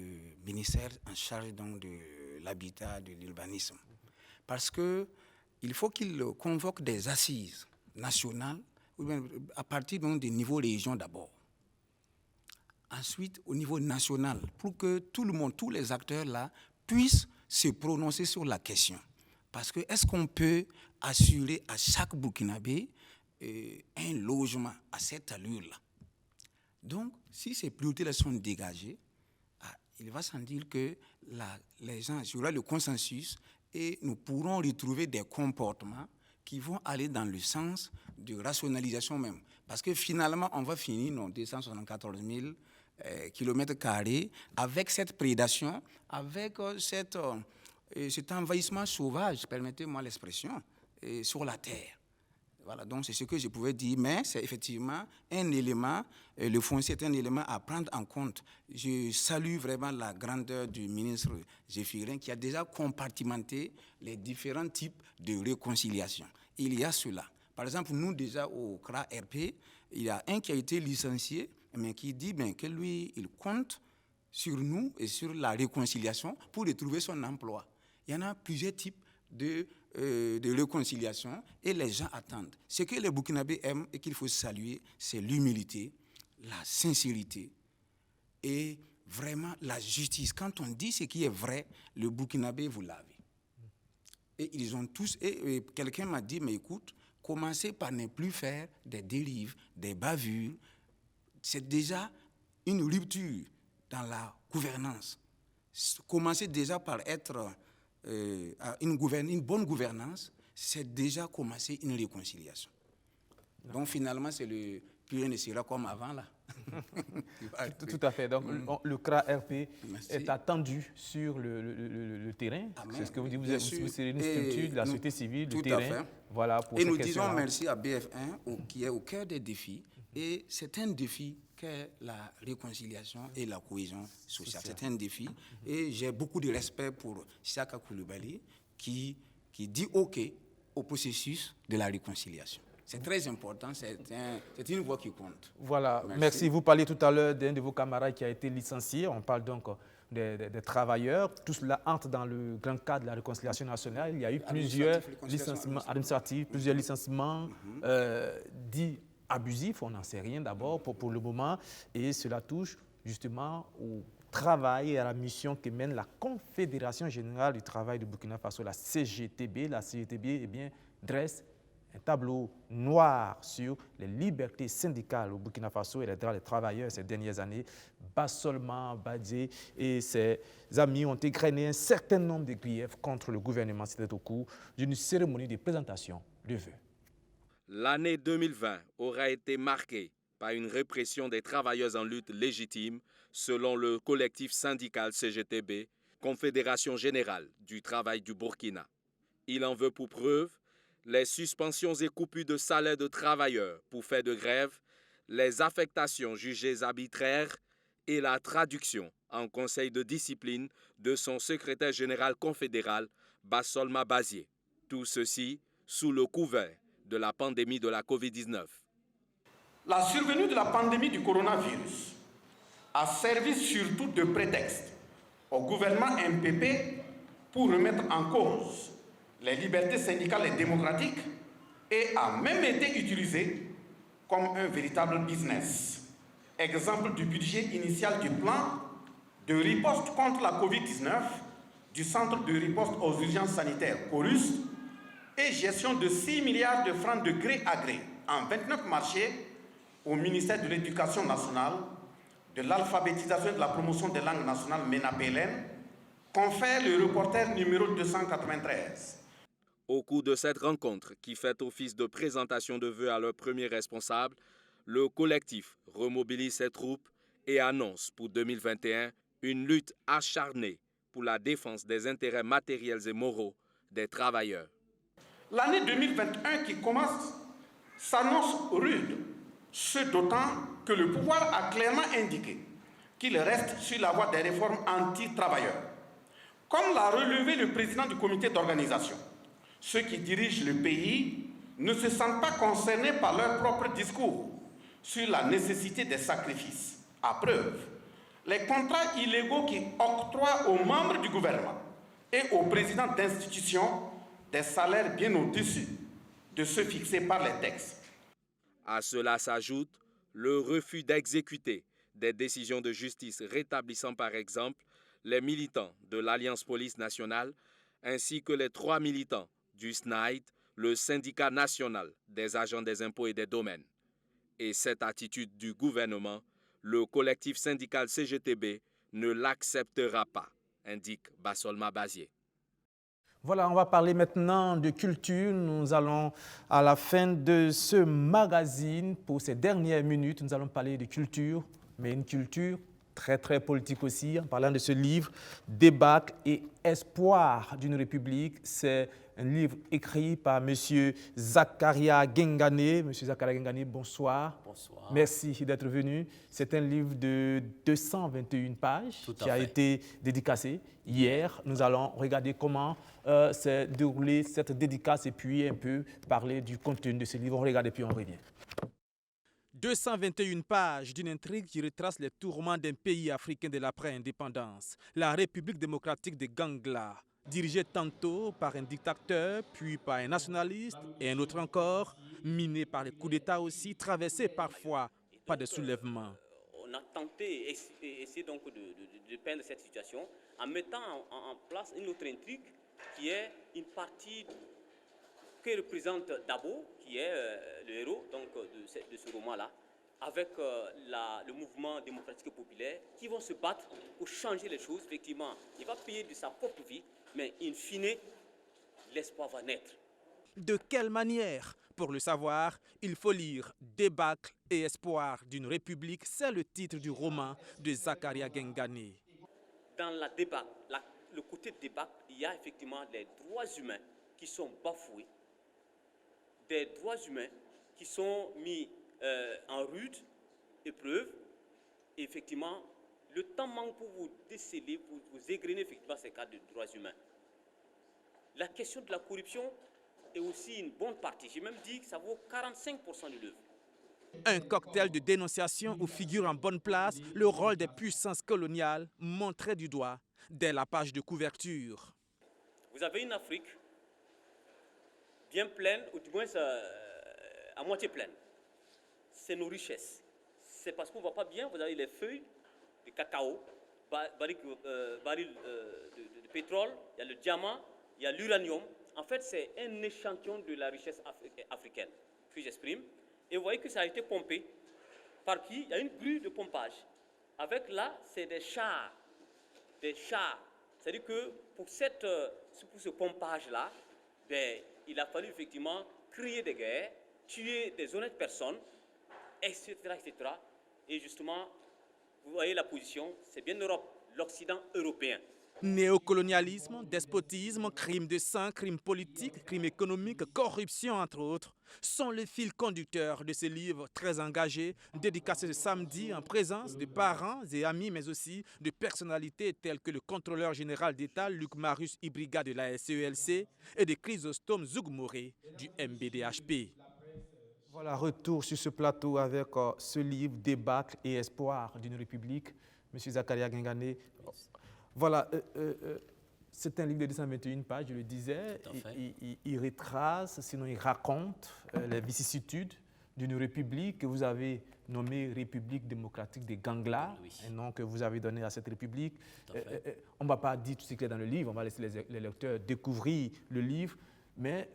ministère en charge donc, de l'habitat, de l'urbanisme. Parce qu'il faut qu'il convoque des assises nationales, ou bien à partir donc, des niveaux régions d'abord. Ensuite, au niveau national, pour que tout le monde, tous les acteurs là, puissent se prononcer sur la question. Parce que est-ce qu'on peut assurer à chaque Burkinabé un logement à cette allure-là? Donc, si ces priorités sont dégagées, il va sans dire que les gens, il y aura le consensus et nous pourrons retrouver des comportements qui vont aller dans le sens de rationalisation même. Parce que finalement, on va finir nos 274 000 km² avec cette prédation, avec cet envahissement sauvage, permettez-moi l'expression, sur la terre. Voilà, donc c'est ce que je pouvais dire, mais c'est effectivement un élément, le foncier est un élément à prendre en compte. Je salue vraiment la grandeur du ministre Zéphirin qui a déjà compartimenté les différents types de réconciliation. il y a cela. Par exemple, nous déjà au CRA RP, il y a un qui a été licencié, mais qui dit que lui, il compte sur nous et sur la réconciliation pour retrouver son emploi. Il y en a plusieurs types de réconciliation et les gens attendent. Ce que les Burkinabés aiment et qu'il faut saluer, c'est l'humilité, la sincérité et vraiment la justice. Quand on dit ce qui est vrai, le Burkinabé, vous l'avez. Et ils ont tous, et quelqu'un m'a dit, mais écoute, commencez par ne plus faire des dérives, des bavures. C'est déjà une rupture dans la gouvernance. Commencez déjà par être une bonne gouvernance, c'est déjà commencer une réconciliation. Donc finalement, plus rien ne sera comme avant là. Tout à fait. Donc le CRA RP est attendu sur le terrain. C'est ce que vous dites, vous serez une structure de la société civile, le terrain. Voilà, pour et nous disons merci à BF1 qui est au cœur des défis. Et c'est un défi qu'est la réconciliation et la cohésion sociale. C'est un défi. Et j'ai beaucoup de respect pour Saka Koulibaly qui dit OK au processus de la réconciliation. C'est très important, c'est une voix qui compte. Voilà, merci. Vous parliez tout à l'heure d'un de vos camarades qui a été licencié. On parle donc des travailleurs. Tout cela entre dans le grand cadre de la réconciliation nationale. Il y a eu plusieurs licenciements administratifs, plusieurs licenciements dits abusifs. On n'en sait rien d'abord pour le moment. Et cela touche justement au travail et à la mission que mène la Confédération générale du travail du Burkina Faso, la CGTB. La CGTB dresse un tableau noir sur les libertés syndicales au Burkina Faso et les droits des travailleurs ces dernières années. Bassolma Badje et ses amis ont égrené un certain nombre de griefs contre le gouvernement. C'était au cours d'une cérémonie de présentation de vœux. L'année 2020 aura été marquée par une répression des travailleurs en lutte légitime, selon le collectif syndical CGTB, Confédération générale du travail du Burkina. Il en veut pour preuve les suspensions et coupures de salaires de travailleurs pour faire de grève, les affectations jugées arbitraires et la traduction en conseil de discipline de son secrétaire général confédéral, Bassolma Bazié. Tout ceci sous le couvert de la pandémie de la Covid-19. La survenue de la pandémie du coronavirus a servi surtout de prétexte au gouvernement MPP pour remettre en cause les libertés syndicales et démocratiques et a même été utilisé comme un véritable business. Exemple du budget initial du plan de riposte contre la Covid-19 du Centre de riposte aux urgences sanitaires CORUS et gestion de 6 milliards de francs de gré à gré en 29 marchés au ministère de l'Éducation nationale, de l'alphabétisation et de la promotion des langues nationales MENA-PLN, confère le reporter numéro 293. Au cours de cette rencontre qui fait office de présentation de vœux à leur premier responsable, le collectif remobilise ses troupes et annonce pour 2021 une lutte acharnée pour la défense des intérêts matériels et moraux des travailleurs. L'année 2021 qui commence s'annonce rude, ce d'autant que le pouvoir a clairement indiqué qu'il reste sur la voie des réformes anti-travailleurs. Comme l'a relevé le président du comité d'organisation, ceux qui dirigent le pays ne se sentent pas concernés par leur propre discours sur la nécessité des sacrifices. À preuve, les contrats illégaux qui octroient aux membres du gouvernement et aux présidents d'institutions des salaires bien au-dessus de ceux fixés par les textes. À cela s'ajoute le refus d'exécuter des décisions de justice rétablissant par exemple les militants de l'Alliance Police Nationale ainsi que les 3 militants du SNAID, le syndicat national des agents des impôts et des domaines. Et cette attitude du gouvernement, le collectif syndical CGTB ne l'acceptera pas, indique Bassolma Bazié. Voilà, on va parler maintenant de culture. Nous allons, à la fin de ce magazine, pour ces dernières minutes, nous allons parler de culture, mais une culture très très politique aussi, en parlant de ce livre, Débâcle et espoir d'une République. C'est un livre écrit par M. Zakaria Gengane. M. Zakaria Gengane, bonsoir. Bonsoir. Merci d'être venu. C'est un livre de 221 pages qui a été dédicacé hier. Nous allons regarder comment s'est déroulée cette dédicace et puis un peu parler du contenu de ce livre. On regarde et puis on revient. 221 pages d'une intrigue qui retrace les tourments d'un pays africain de l'après-indépendance, la République démocratique de Gangla, dirigée tantôt par un dictateur, puis par un nationaliste et un autre encore, miné par les coups d'État aussi, traversé parfois par des soulèvements. On a tenté et essayé donc de peindre cette situation en mettant en place une autre intrigue qui est une partie que représente Dabo, qui est le héros donc, de ce roman-là, avec le mouvement démocratique et populaire, qui vont se battre pour changer les choses. Effectivement, il va payer de sa propre vie, mais in fine, l'espoir va naître. De quelle manière? Pour le savoir, il faut lire Débâcle et espoir d'une République. C'est le titre du roman de Zakaria Gengane. Dans la débâcle, le côté débâcle, il y a effectivement les droits humains qui sont bafoués, des droits humains qui sont mis en rude épreuve. Et effectivement, le temps manque pour vous déceler, pour vous égrener effectivement ces cas de droits humains. La question de la corruption est aussi une bonne partie. J'ai même dit que ça vaut 45% de l'œuvre. Un cocktail de dénonciation où figure en bonne place le rôle des puissances coloniales montré du doigt dès la page de couverture. Vous avez une Afrique bien pleine, ou du moins à moitié pleine. C'est nos richesses. C'est parce qu'on ne voit pas bien, vous avez les feuilles de cacao, baril de pétrole, il y a le diamant, il y a l'uranium. En fait, c'est un échantillon de la richesse africaine, puis j'exprime. Et vous voyez que ça a été pompé. Par qui? Il y a une grue de pompage. Avec là, c'est des chars. Des chars. C'est-à-dire que pour ce pompage-là, ben, il a fallu effectivement créer des guerres, tuer des honnêtes personnes, etc., etc. Et justement, vous voyez la position, c'est bien l'Europe, l'Occident européen. Néocolonialisme, despotisme, crimes de sang, crimes politiques, crimes économiques, corruption entre autres, sont les fils conducteurs de ce livre très engagé, dédicacé ce samedi en présence de parents et amis, mais aussi de personnalités telles que le contrôleur général d'État Luc Marius Ibriga de la SELC et de Chrysostome Zougmoré du MBDHP. Voilà, retour sur ce plateau avec ce livre Débâcle et espoir d'une République. Monsieur Zakaria Gengane. Voilà, c'est un livre de 221 pages, je le disais. Il retrace, sinon il raconte les vicissitudes d'une république que vous avez nommée République démocratique des Gangla, un nom que vous avez donné à cette république. On ne va pas dire tout ce qui est dans le livre, on va laisser les lecteurs découvrir le livre, mais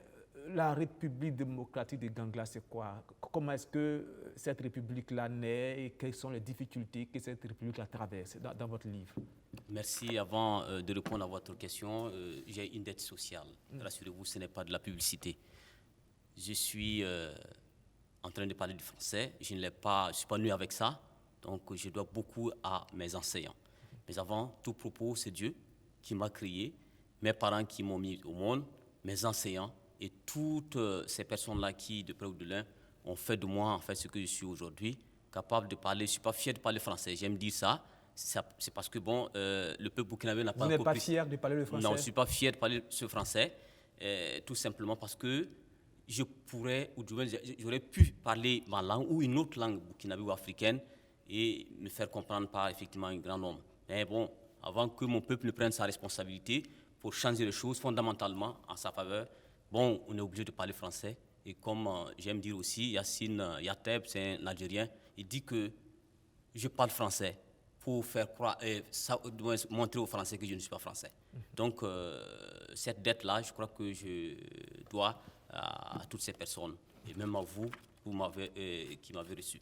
la République démocratique des Gangla, c'est quoi? Comment est-ce que cette république-là naît et quelles sont les difficultés que cette république-là traverse dans votre livre? Merci. Avant de répondre à votre question, j'ai une dette sociale. Rassurez-vous, ce n'est pas de la publicité. Je suis en train de parler du français. Je ne suis pas né avec ça, donc je dois beaucoup à mes enseignants. Mais avant tout propos, c'est Dieu qui m'a créé, mes parents qui m'ont mis au monde, mes enseignants et toutes ces personnes-là qui, de près ou de loin, ont fait de moi en fait ce que je suis aujourd'hui, capable de parler. Je ne suis pas fier de parler français, j'aime dire ça. C'est parce que bon, le peuple burkinabé n'a pas encore... Vous n'êtes pas fier de parler le français? Non, je ne suis pas fier de parler ce français, tout simplement parce que je pourrais, ou du moins j'aurais pu parler ma langue ou une autre langue burkinabé ou africaine et me faire comprendre par effectivement un grand nombre. Mais bon, avant que mon peuple ne prenne sa responsabilité pour changer les choses fondamentalement en sa faveur, bon, on est obligé de parler français. Et comme j'aime dire aussi, Yassine Yateb, c'est un Algérien, il dit que je parle français pour faire croire, montrer aux Français que je ne suis pas français. Donc, cette dette-là, je crois que je dois à toutes ces personnes, et même à vous qui m'avez reçu.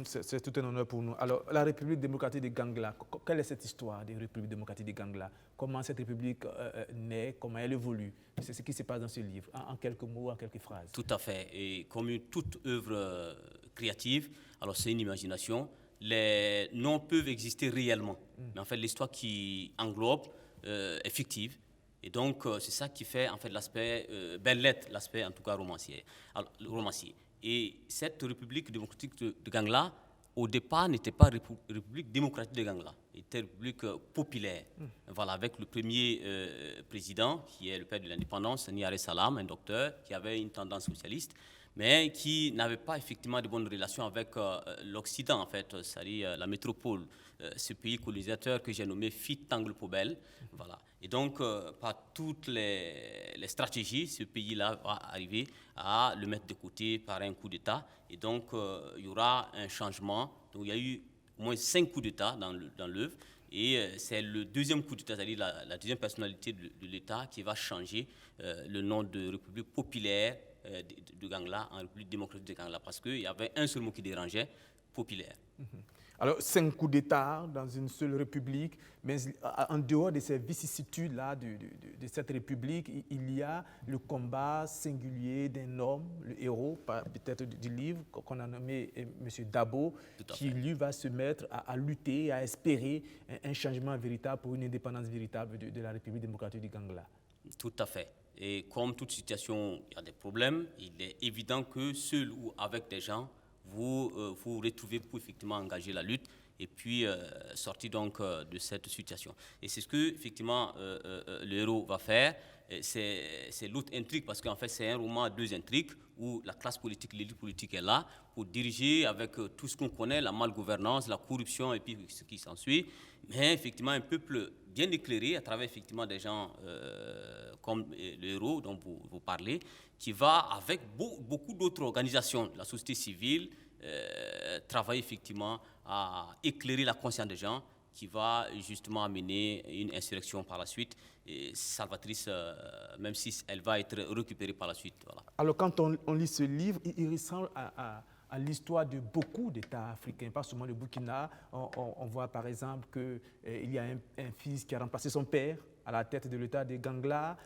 C'est tout un honneur pour nous. Alors, la République démocratique des Gangla, quelle est cette histoire des Républiques démocratiques des Gangla? Comment cette République naît, comment elle évolue? C'est ce qui se passe dans ce livre, en quelques mots, en quelques phrases. Tout à fait. Et comme toute œuvre créative, alors c'est une imagination. les noms peuvent exister réellement. Mais en fait, l'histoire qui englobe est fictive. Et donc, c'est ça qui fait en fait l'aspect belle lettre, l'aspect en tout cas romancier. Alors, romancier. Et cette République démocratique de Gangla, au départ, n'était pas République démocratique de Gangla, était République populaire. Voilà, avec le premier président, qui est le père de l'indépendance, Niare Salam, un docteur, qui avait une tendance socialiste, mais qui n'avait pas effectivement de bonnes relations avec l'Occident, en fait, c'est-à-dire la métropole, ce pays colonisateur que j'ai nommé Fit Tangle Pobel. Voilà. Et donc, par toutes les stratégies, ce pays-là va arriver à le mettre de côté par un coup d'État. Et donc, il y aura un changement. Donc, il y a eu au moins 5 coups d'État dans l'œuvre. Et c'est le deuxième coup d'État, c'est-à-dire la deuxième personnalité de l'État qui va changer le nom de République populaire de Gangla en République démocratique de Gangla, parce qu'il y avait un seul mot qui dérangeait, populaire. Alors, 5 coups d'État dans une seule république, mais en dehors de ces vicissitudes-là de cette république, il y a le combat singulier d'un homme, le héros, peut-être du livre, qu'on a nommé M. Dabo, qui lui va se mettre à lutter, à espérer un changement véritable pour une indépendance véritable de la République démocratique du Gangla. Tout à fait. Et comme toute situation, il y a des problèmes, il est évident que seul ou avec des gens, vous vous retrouvez pour effectivement engager la lutte et puis sortir donc de cette situation. Et c'est ce que effectivement le héros va faire. C'est l'autre intrigue, parce qu'en fait c'est un roman à 2 intrigues où la classe politique, l'élite politique est là pour diriger avec tout ce qu'on connaît, la malgouvernance, la corruption et puis ce qui s'ensuit. Mais effectivement un peuple bien éclairé à travers effectivement des gens comme le héros dont vous parlez, qui va avec beaucoup d'autres organisations de la société civile travailler effectivement à éclairer la conscience des gens, qui va justement amener une insurrection par la suite, et salvatrice, même si elle va être récupérée par la suite. Voilà. Alors quand on lit ce livre, il ressemble à l'histoire de beaucoup d'États africains, pas seulement le Burkina. On voit par exemple qu'il y a un fils qui a remplacé son père à la tête de l'État de Gangla.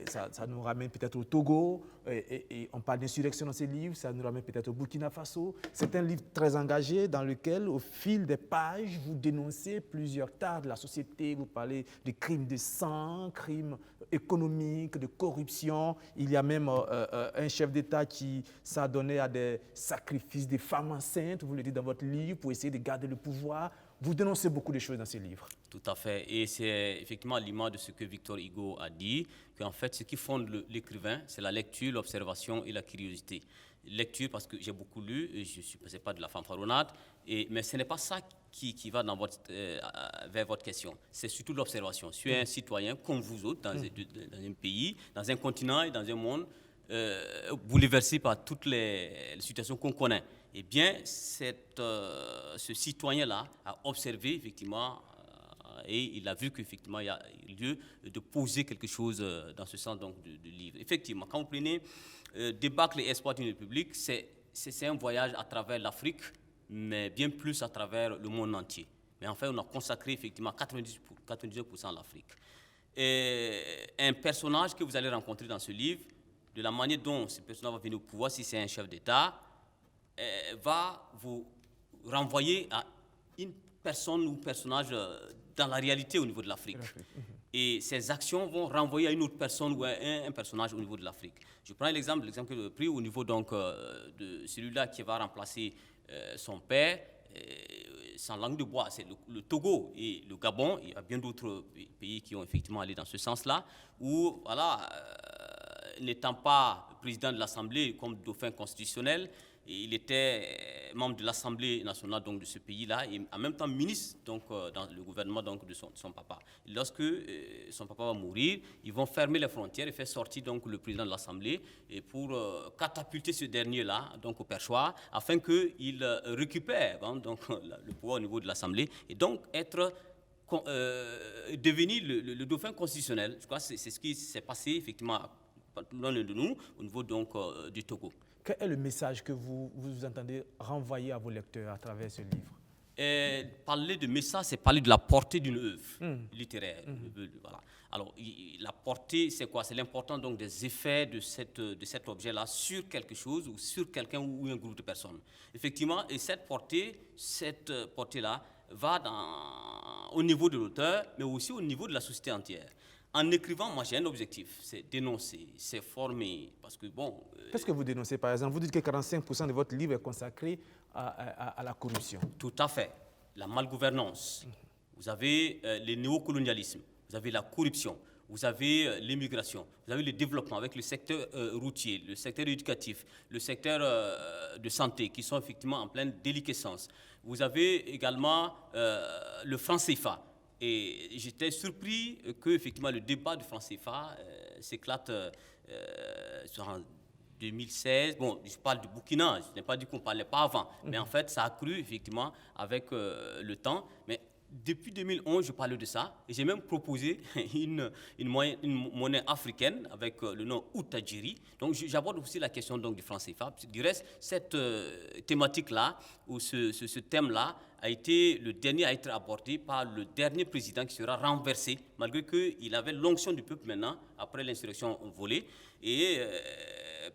Ça nous ramène peut-être au Togo. Et on parle d'insurrection dans ces livres, ça nous ramène peut-être au Burkina Faso. C'est un livre très engagé dans lequel, au fil des pages, vous dénoncez plusieurs tares de la société. Vous parlez de crimes de sang, crimes économiques, de corruption. Il y a même un chef d'État qui s'adonnait à des sacrifices des femmes enceintes, vous le dites dans votre livre, pour essayer de garder le pouvoir. Vous dénoncez beaucoup de choses dans ces livres. Tout à fait. Et c'est effectivement l'image de ce que Victor Hugo a dit, qu'en fait, ce qui fonde l'écrivain, c'est la lecture, l'observation et la curiosité. Lecture, parce que j'ai beaucoup lu, et je ne suis pas de la fanfaronnade, mais ce n'est pas ça qui va vers votre question. C'est surtout l'observation. Je suis un citoyen comme vous autres, dans un pays, dans un continent et dans un monde bouleversé par toutes les situations qu'on connaît. Eh bien, ce citoyen-là a observé effectivement et il a vu qu'effectivement il y a lieu de poser quelque chose dans ce sens donc de livre. Effectivement, quand vous prenez Débâcle et espoir d'une république, c'est un voyage à travers l'Afrique, mais bien plus à travers le monde entier. Mais en fait, on a consacré effectivement 99% à l'Afrique. Un personnage que vous allez rencontrer dans ce livre, de la manière dont ce personnage va venir au pouvoir, si c'est un chef d'État, va vous renvoyer à une personne ou personnage dans la réalité au niveau de l'Afrique. Et ces actions vont renvoyer à une autre personne ou à un personnage au niveau de l'Afrique. Je prends l'exemple que j'ai pris au niveau donc, de celui-là qui va remplacer son père, sans langue de bois, c'est le Togo et le Gabon. Il y a bien d'autres pays qui ont effectivement allé dans ce sens-là, où, voilà, n'étant pas président de l'Assemblée comme dauphin constitutionnel, il était membre de l'Assemblée nationale donc, de ce pays-là et en même temps ministre donc, dans le gouvernement donc, de son papa. Lorsque son papa va mourir, ils vont fermer les frontières et faire sortir donc, le président de l'Assemblée pour catapulter ce dernier-là donc, au perchoir afin qu'il récupère donc, le pouvoir au niveau de l'Assemblée et donc être devenir le dauphin constitutionnel. Je crois que c'est ce qui s'est passé effectivement l'un de nous au niveau donc, du Togo. Quel est le message que vous entendez renvoyer à vos lecteurs à travers ce livre? Parler de message, c'est parler de la portée d'une œuvre littéraire. Voilà. Alors, la portée, c'est quoi? C'est l'importance donc des effets de cet objet-là sur quelque chose ou sur quelqu'un ou un groupe de personnes. Effectivement, et cette portée-là va au niveau de l'auteur, mais aussi au niveau de la société entière. En écrivant, moi j'ai un objectif, c'est dénoncer, c'est former, parce que bon... Qu'est-ce que vous dénoncez par exemple? Vous dites que 45% de votre livre est consacré à la corruption. Tout à fait. La malgouvernance, vous avez le néocolonialisme, vous avez la corruption, vous avez l'immigration, vous avez le développement avec le secteur routier, le secteur éducatif, le secteur de santé qui sont effectivement en pleine déliquescence. Vous avez également le franc CFA. Et j'étais surpris que effectivement le débat du franc CFA s'éclate en 2016. Bon, je parle du Burkina, je n'ai pas dit qu'on ne parlait pas avant, mais en fait ça a cru effectivement avec le temps. Mais depuis 2011, je parle de ça et j'ai même proposé une monnaie africaine avec le nom Outajiri. Donc j'aborde aussi la question donc, du franc CFA. Du reste, cette thématique-là ou ce thème-là a été le dernier à être abordé par le dernier président qui sera renversé, malgré qu'il avait l'onction du peuple maintenant, après l'insurrection volée. Et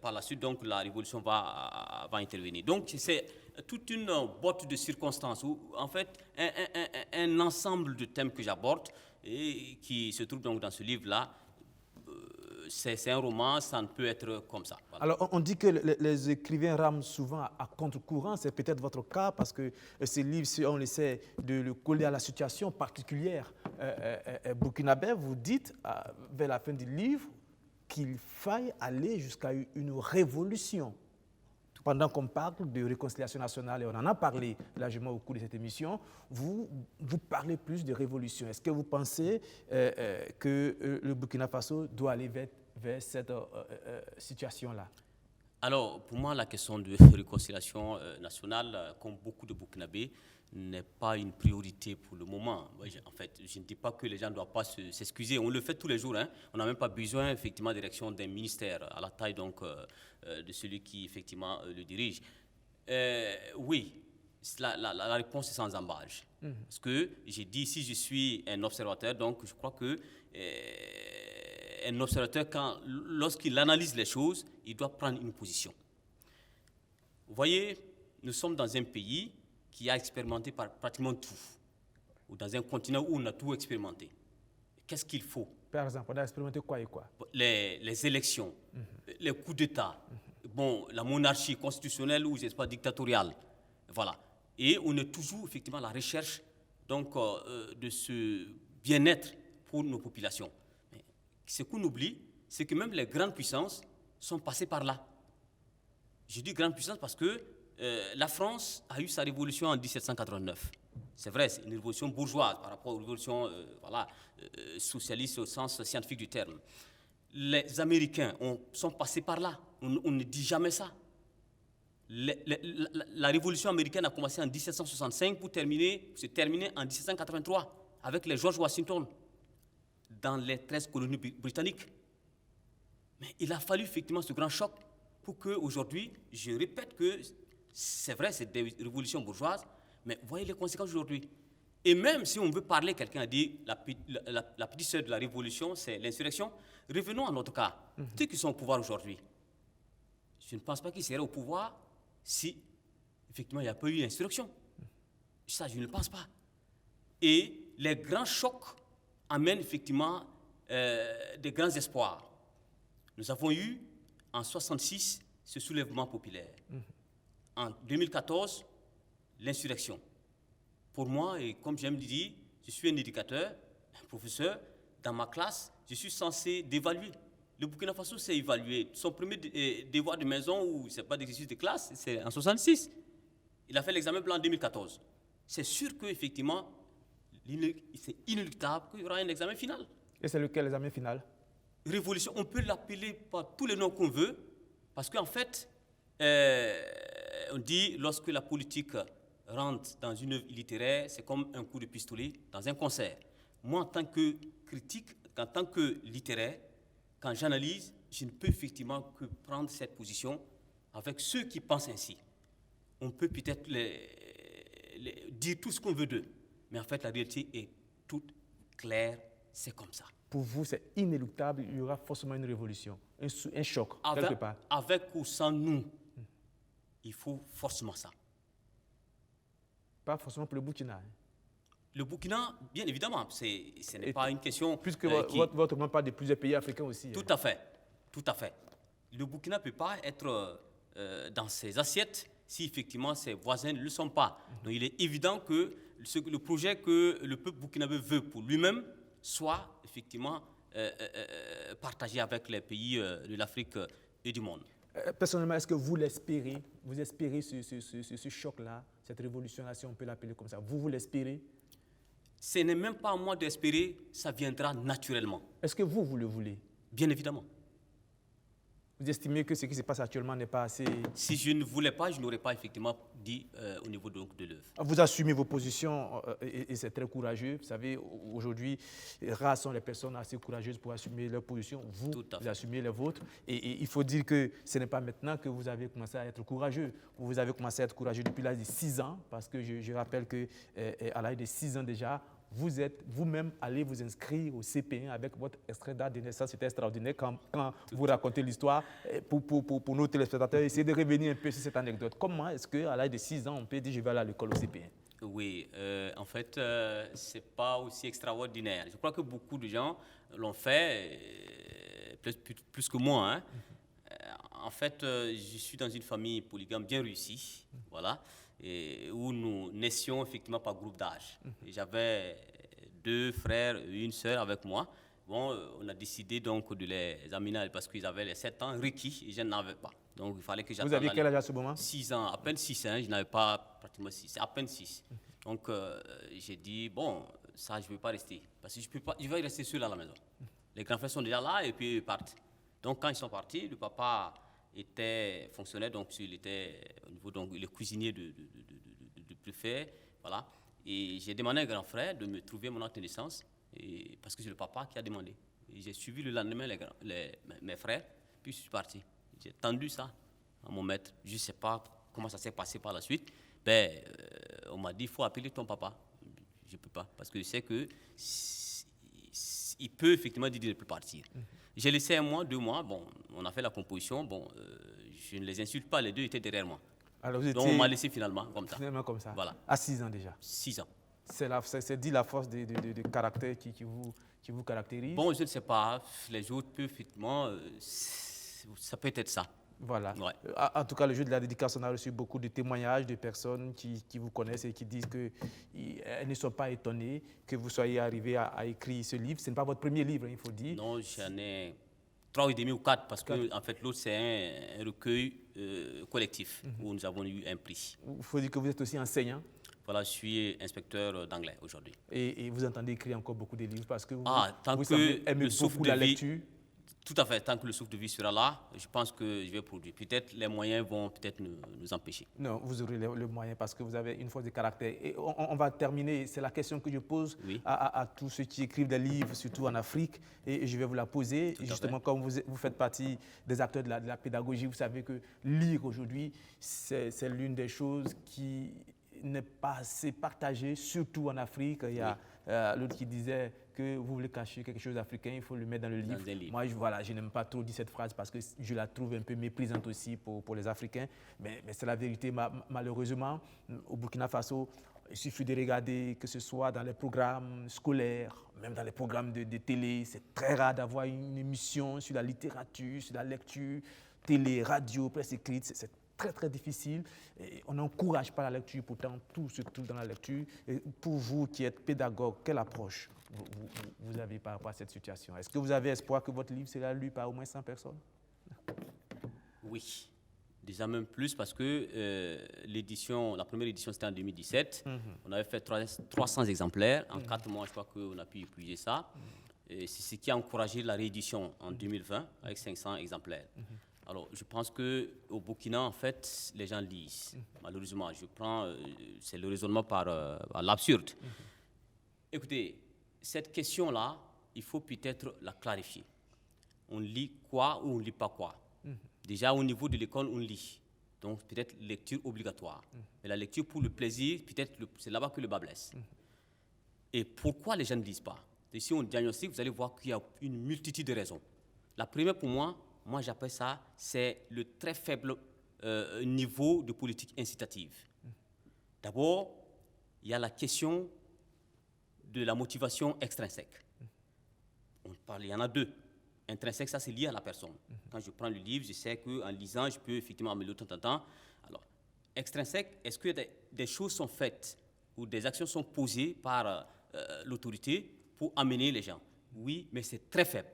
par la suite, donc, la révolution va intervenir. Donc, c'est toute une botte de circonstances, où, en fait, un ensemble de thèmes que j'aborde et qui se trouve donc dans ce livre-là. C'est un roman, ça ne peut être comme ça. Voilà. Alors, on dit que les écrivains rament souvent à contre-courant. C'est peut-être votre cas parce que ces livres, si on essaie de le coller à la situation particulière burkinabé, vous dites, vers la fin du livre, qu'il faille aller jusqu'à une révolution. Pendant qu'on parle de réconciliation nationale, et on en a parlé largement au cours de cette émission, vous parlez plus de révolution. Est-ce que vous pensez que le Burkina Faso doit aller vers cette situation-là? Alors, pour moi, la question de réconciliation nationale, comme beaucoup de Burkinabés, n'est pas une priorité pour le moment. En fait, je ne dis pas que les gens ne doivent pas s'excuser. On le fait tous les jours. Hein. On n'a même pas besoin, effectivement, d'élection d'un ministère à la taille donc, de celui qui, effectivement, le dirige. Oui, la réponse est sans embâche. Parce que j'ai dit, si je suis un observateur, donc je crois que un observateur, lorsqu'il analyse les choses, il doit prendre une position. Vous voyez, nous sommes dans un pays qui a expérimenté pratiquement tout, ou dans un continent où on a tout expérimenté. Qu'est-ce qu'il faut? Par exemple, on a expérimenté quoi et quoi? Les élections, les coups d'État, bon, la monarchie constitutionnelle ou, je ne sais pas, dictatoriale. Voilà. Et on est toujours, effectivement, à la recherche donc, de ce bien-être pour nos populations. Mais ce qu'on oublie, c'est que même les grandes puissances sont passées par là. Je dis grandes puissances parce que la France a eu sa révolution en 1789. C'est vrai, c'est une révolution bourgeoise par rapport aux révolutions socialistes au sens scientifique du terme. Les Américains sont passés par là. On ne dit jamais ça. La révolution américaine a commencé en 1765 pour se terminer en 1783 avec les George Washington dans les 13 colonies britanniques. Mais il a fallu effectivement ce grand choc pour qu'aujourd'hui, je répète que c'est vrai, c'est des révolutions bourgeoises, mais voyez les conséquences aujourd'hui. Et même si on veut parler, quelqu'un a dit la petite sœur de la révolution, c'est l'insurrection. Revenons à notre cas. Ceux qui sont au pouvoir aujourd'hui, je ne pense pas qu'ils seraient au pouvoir si, effectivement, il n'y a pas eu l'insurrection. Ça, je ne le pense pas. Et les grands chocs amènent, effectivement, des grands espoirs. Nous avons eu, en 1966, ce soulèvement populaire. En 2014, l'insurrection. Pour moi, et comme j'aime dire, je suis un éducateur, un professeur. Dans ma classe, je suis censé d'évaluer. Le Burkina Faso s'est évalué. Son premier devoir de maison, ou ce n'est pas d'exercice de classe, c'est en 1966. Il a fait l'examen blanc en 2014. C'est sûr qu'effectivement, c'est inéluctable qu'il y aura un examen final. Et c'est lequel l'examen final? Révolution, on peut l'appeler par tous les noms qu'on veut, parce qu'en fait, on dit lorsque la politique rentre dans une œuvre littéraire, c'est comme un coup de pistolet dans un concert. Moi, en tant que critique, en tant que littéraire, quand j'analyse, je ne peux effectivement que prendre cette position avec ceux qui pensent ainsi. On peut peut-être dire tout ce qu'on veut d'eux, mais en fait, la réalité est toute claire c'est comme ça. Pour vous, c'est inéluctable, il y aura forcément une révolution, un choc, quelque part. Avec ou sans nous, il faut forcément ça. Pas forcément pour le Burkina. Le Burkina, bien évidemment, ce n'est pas une question... Puisque votre nom parle de plusieurs pays africains aussi. Tout à fait, tout à fait. Le Burkina ne peut pas être dans ses assiettes si effectivement ses voisins ne le sont pas. Donc il est évident que le projet que le peuple burkinabé veut pour lui-même soit effectivement partagé avec les pays de l'Afrique et du monde. Personnellement, est-ce que vous l'espérez? Vous espérez ce choc-là, cette révolution-là, si on peut l'appeler comme ça? Vous l'espérez? Ce n'est même pas à moi d'espérer, ça viendra naturellement. Est-ce que vous le voulez? Bien évidemment. Vous estimez que ce qui se passe actuellement n'est pas assez... Si je ne voulais pas, je n'aurais pas effectivement dit au niveau donc de l'œuvre. Vous assumez vos positions et c'est très courageux. Vous savez, aujourd'hui, rares sont les personnes assez courageuses pour assumer leurs positions. Vous assumez les vôtres. Et il faut dire que ce n'est pas maintenant que vous avez commencé à être courageux. Vous avez commencé à être courageux depuis l'âge de 6 ans, parce que je rappelle qu'à l'âge de 6 ans déjà, vous êtes vous-même allé vous inscrire au CP1 avec votre extrait date de naissance. C'était extraordinaire quand vous racontez l'histoire. Pour nos téléspectateurs, essayez de revenir un peu sur cette anecdote. Comment est-ce qu'à l'âge de 6 ans, on peut dire je vais aller à l'école au CP1? Oui, en fait, ce n'est pas aussi extraordinaire. Je crois que beaucoup de gens l'ont fait, plus que moi. Hein. En fait, je suis dans une famille polygame bien réussie. Voilà. Et où nous naissions effectivement par groupe d'âge. J'avais 2 frères et une sœur avec moi. Bon, on a décidé donc de les amener parce qu'ils avaient les 7 ans requis et je n'en avais pas. Donc il fallait que j'attende. Vous aviez quel âge à ce moment? 6 ans, à peine 6 ans, je n'avais pas pratiquement 6, à peine 6. Donc j'ai dit, bon, ça je ne vais pas rester, parce que je vais rester seul à la maison. Les grands frères sont déjà là et puis ils partent. Donc quand ils sont partis, le papa était fonctionnaire, donc il était au niveau, donc il est cuisinier de préfet, voilà. Et j'ai demandé à un grand frère de me trouver mon acte de naissance, parce que c'est le papa qui a demandé. J'ai suivi le lendemain mes frères, puis je suis parti. J'ai tendu ça à mon maître. Je ne sais pas comment ça s'est passé par la suite. On m'a dit, il faut appeler ton papa. Je ne peux pas, parce que je sais que il peut effectivement dire de ne plus partir. J'ai laissé 1 mois, 2 mois, bon, on a fait la composition, bon, je ne les insulte pas, les 2 étaient derrière moi. Alors donc on m'a laissé finalement comme ça. Finalement comme ça. Voilà. À 6 ans déjà. 6 ans. C'est dit la force de caractère qui vous caractérise? Bon, je ne sais pas, les autres peuvent effectivement, ça peut être ça. Voilà. Ouais. En tout cas, le jeu de la dédicace, on a reçu beaucoup de témoignages de personnes qui vous connaissent et qui disent qu'elles ne sont pas étonnées que vous soyez arrivé à écrire ce livre. Ce n'est pas votre premier livre, il faut dire. Non, j'en ai 3 et demi ou 4, parce que en fait, l'autre, c'est un recueil collectif où nous avons eu un prix. Il faut dire que vous êtes aussi enseignant. Voilà, je suis inspecteur d'anglais aujourd'hui. Et vous entendez écrire encore beaucoup de livres parce que vous semblez aimer beaucoup la lecture. Tout à fait, tant que le souffle de vie sera là, je pense que je vais produire. Peut-être les moyens vont peut-être nous empêcher. Non, vous aurez le moyen parce que vous avez une force de caractère. Et on va terminer, c'est la question que je pose à tous ceux qui écrivent des livres, surtout en Afrique, et je vais vous la poser. Justement, comme vous faites partie des acteurs de la pédagogie, vous savez que lire aujourd'hui, c'est l'une des choses qui n'est pas assez partagée, surtout en Afrique. Il y a l'autre qui disait que vous voulez cacher quelque chose d'africain, il faut le mettre dans le livre. Moi, je n'aime pas trop dire cette phrase parce que je la trouve un peu méprisante aussi pour les Africains. Mais c'est la vérité, malheureusement. Au Burkina Faso, il suffit de regarder que ce soit dans les programmes scolaires, même dans les programmes de télé. C'est très rare d'avoir une émission sur la littérature, sur la lecture, télé, radio, presse écrite. C'est très, très difficile. Et on n'encourage pas la lecture, pourtant tout se trouve dans la lecture. Et pour vous qui êtes pédagogue, quelle approche vous avez par rapport à cette situation? Est-ce que vous avez espoir que votre livre sera lu par au moins 100 personnes? Oui, déjà même plus parce que la première édition c'était en 2017. On avait fait 300 exemplaires. En 4 mois, je crois qu'on a pu épuiser ça. Et c'est ce qui a encouragé la réédition en 2020 avec 500 exemplaires. Alors, je pense qu'au Burkina, en fait, les gens lisent. Malheureusement, c'est le raisonnement par l'absurde. Écoutez, cette question-là, il faut peut-être la clarifier. On lit quoi ou on ne lit pas quoi? Déjà, au niveau de l'école, on lit. Donc, peut-être lecture obligatoire. Mais la lecture pour le plaisir, peut-être c'est là-bas que le bas blesse. Et pourquoi les gens ne lisent pas? Si on diagnostique, vous allez voir qu'il y a une multitude de raisons. La première, pour moi j'appelle ça, c'est le très faible niveau de politique incitative. D'abord, il y a la question de la motivation extrinsèque. Il y en a deux. Intrinsèque, ça c'est lié à la personne. Quand je prends le livre, je sais qu'en lisant, je peux effectivement améliorer de temps en temps. Alors, extrinsèque, est-ce que des choses sont faites ou des actions sont posées par l'autorité pour amener les gens? Oui, mais c'est très faible.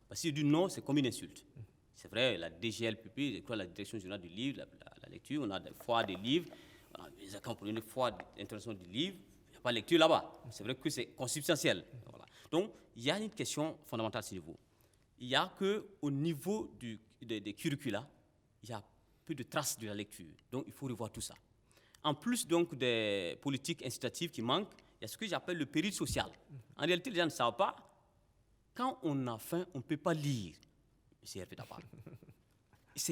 Parce que du non, c'est comme une insulte. C'est vrai, la DGLPP, la Direction générale du livre, la lecture, on a des foires de livres, quand on prend une foire d'intervention du livre, il n'y a pas de lecture là-bas. C'est vrai que c'est consubstantiel. Voilà. Donc, il y a une question fondamentale à ce niveau. Il y a qu'au niveau des curricula, il y a peu de traces de la lecture. Donc, il faut revoir tout ça. En plus donc des politiques incitatives qui manquent, il y a ce que j'appelle le péril social. En réalité, les gens ne savent pas. Quand on a faim, on ne peut pas lire. C'est évident.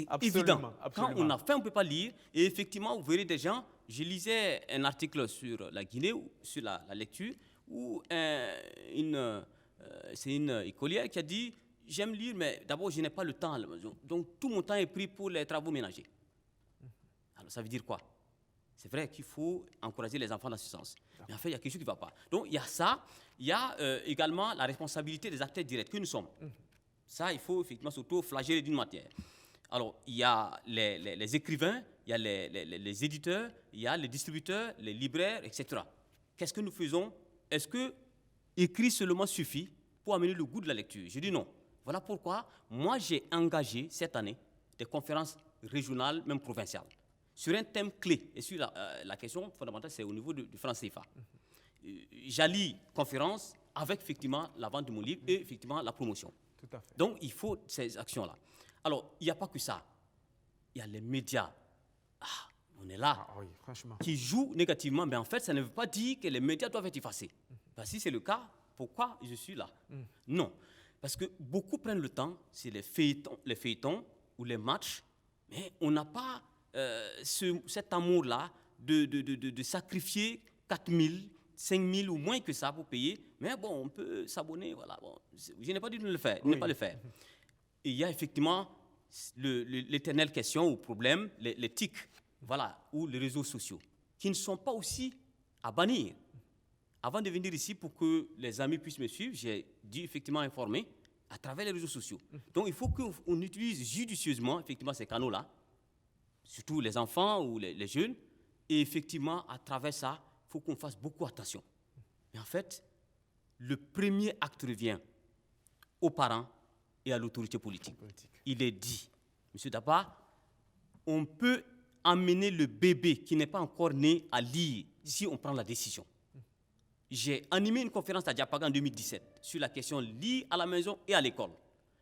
Absolument. Quand on a faim, on ne peut pas lire. Et effectivement, vous verrez des gens. Je lisais un article sur la Guinée, sur la lecture, où c'est une écolière qui a dit « J'aime lire, mais d'abord, je n'ai pas le temps à la maison. Donc, tout mon temps est pris pour les travaux ménagers. » Alors, ça veut dire quoi? C'est vrai qu'il faut encourager les enfants dans ce sens. Mais en fait, il y a quelque chose qui ne va pas. Donc, il y a ça. Il y a également la responsabilité des acteurs directs que nous sommes. Ça, il faut effectivement surtout flageller d'une matière. Alors, il y a les écrivains, il y a les éditeurs, il y a les distributeurs, les libraires, etc. Qu'est-ce que nous faisons? Est-ce que écrire seulement suffit pour amener le goût de la lecture? Je dis non. Voilà pourquoi moi, j'ai engagé cette année des conférences régionales, même provinciales, sur un thème clé. Et sur la question fondamentale, c'est au niveau du franc CFA. J'allie conférence avec effectivement la vente de mon livre et effectivement la promotion. Tout à fait. Donc, il faut ces actions-là. Alors, il n'y a pas que ça. Il y a les médias. On est là. Oui, franchement. Qui jouent négativement. Mais en fait, ça ne veut pas dire que les médias doivent être effacés. Parce que si c'est le cas, pourquoi je suis là? Non. Parce que beaucoup prennent le temps, c'est les feuilletons ou les matchs, mais on n'a pas cet amour-là de sacrifier 4 000, 5 000 ou moins que ça pour payer. Mais bon, on peut s'abonner. Voilà. Bon, je n'ai pas dit de le faire, de ne pas le faire. Et il y a effectivement l'éternelle question ou problème, les TIC, voilà, ou les réseaux sociaux, qui ne sont pas aussi à bannir. Avant de venir ici, pour que les amis puissent me suivre, j'ai dû effectivement informer à travers les réseaux sociaux. Donc, il faut qu'on utilise judicieusement effectivement ces canaux-là, surtout les enfants ou les jeunes, et effectivement, à travers ça, il faut qu'on fasse beaucoup attention. Mais en fait, le premier acte revient aux parents et à l'autorité politique. Il est dit, M. Daba, on peut amener le bébé qui n'est pas encore né à lire si on prend la décision. J'ai animé une conférence à Diapaga en 2017 sur la question lire à la maison et à l'école.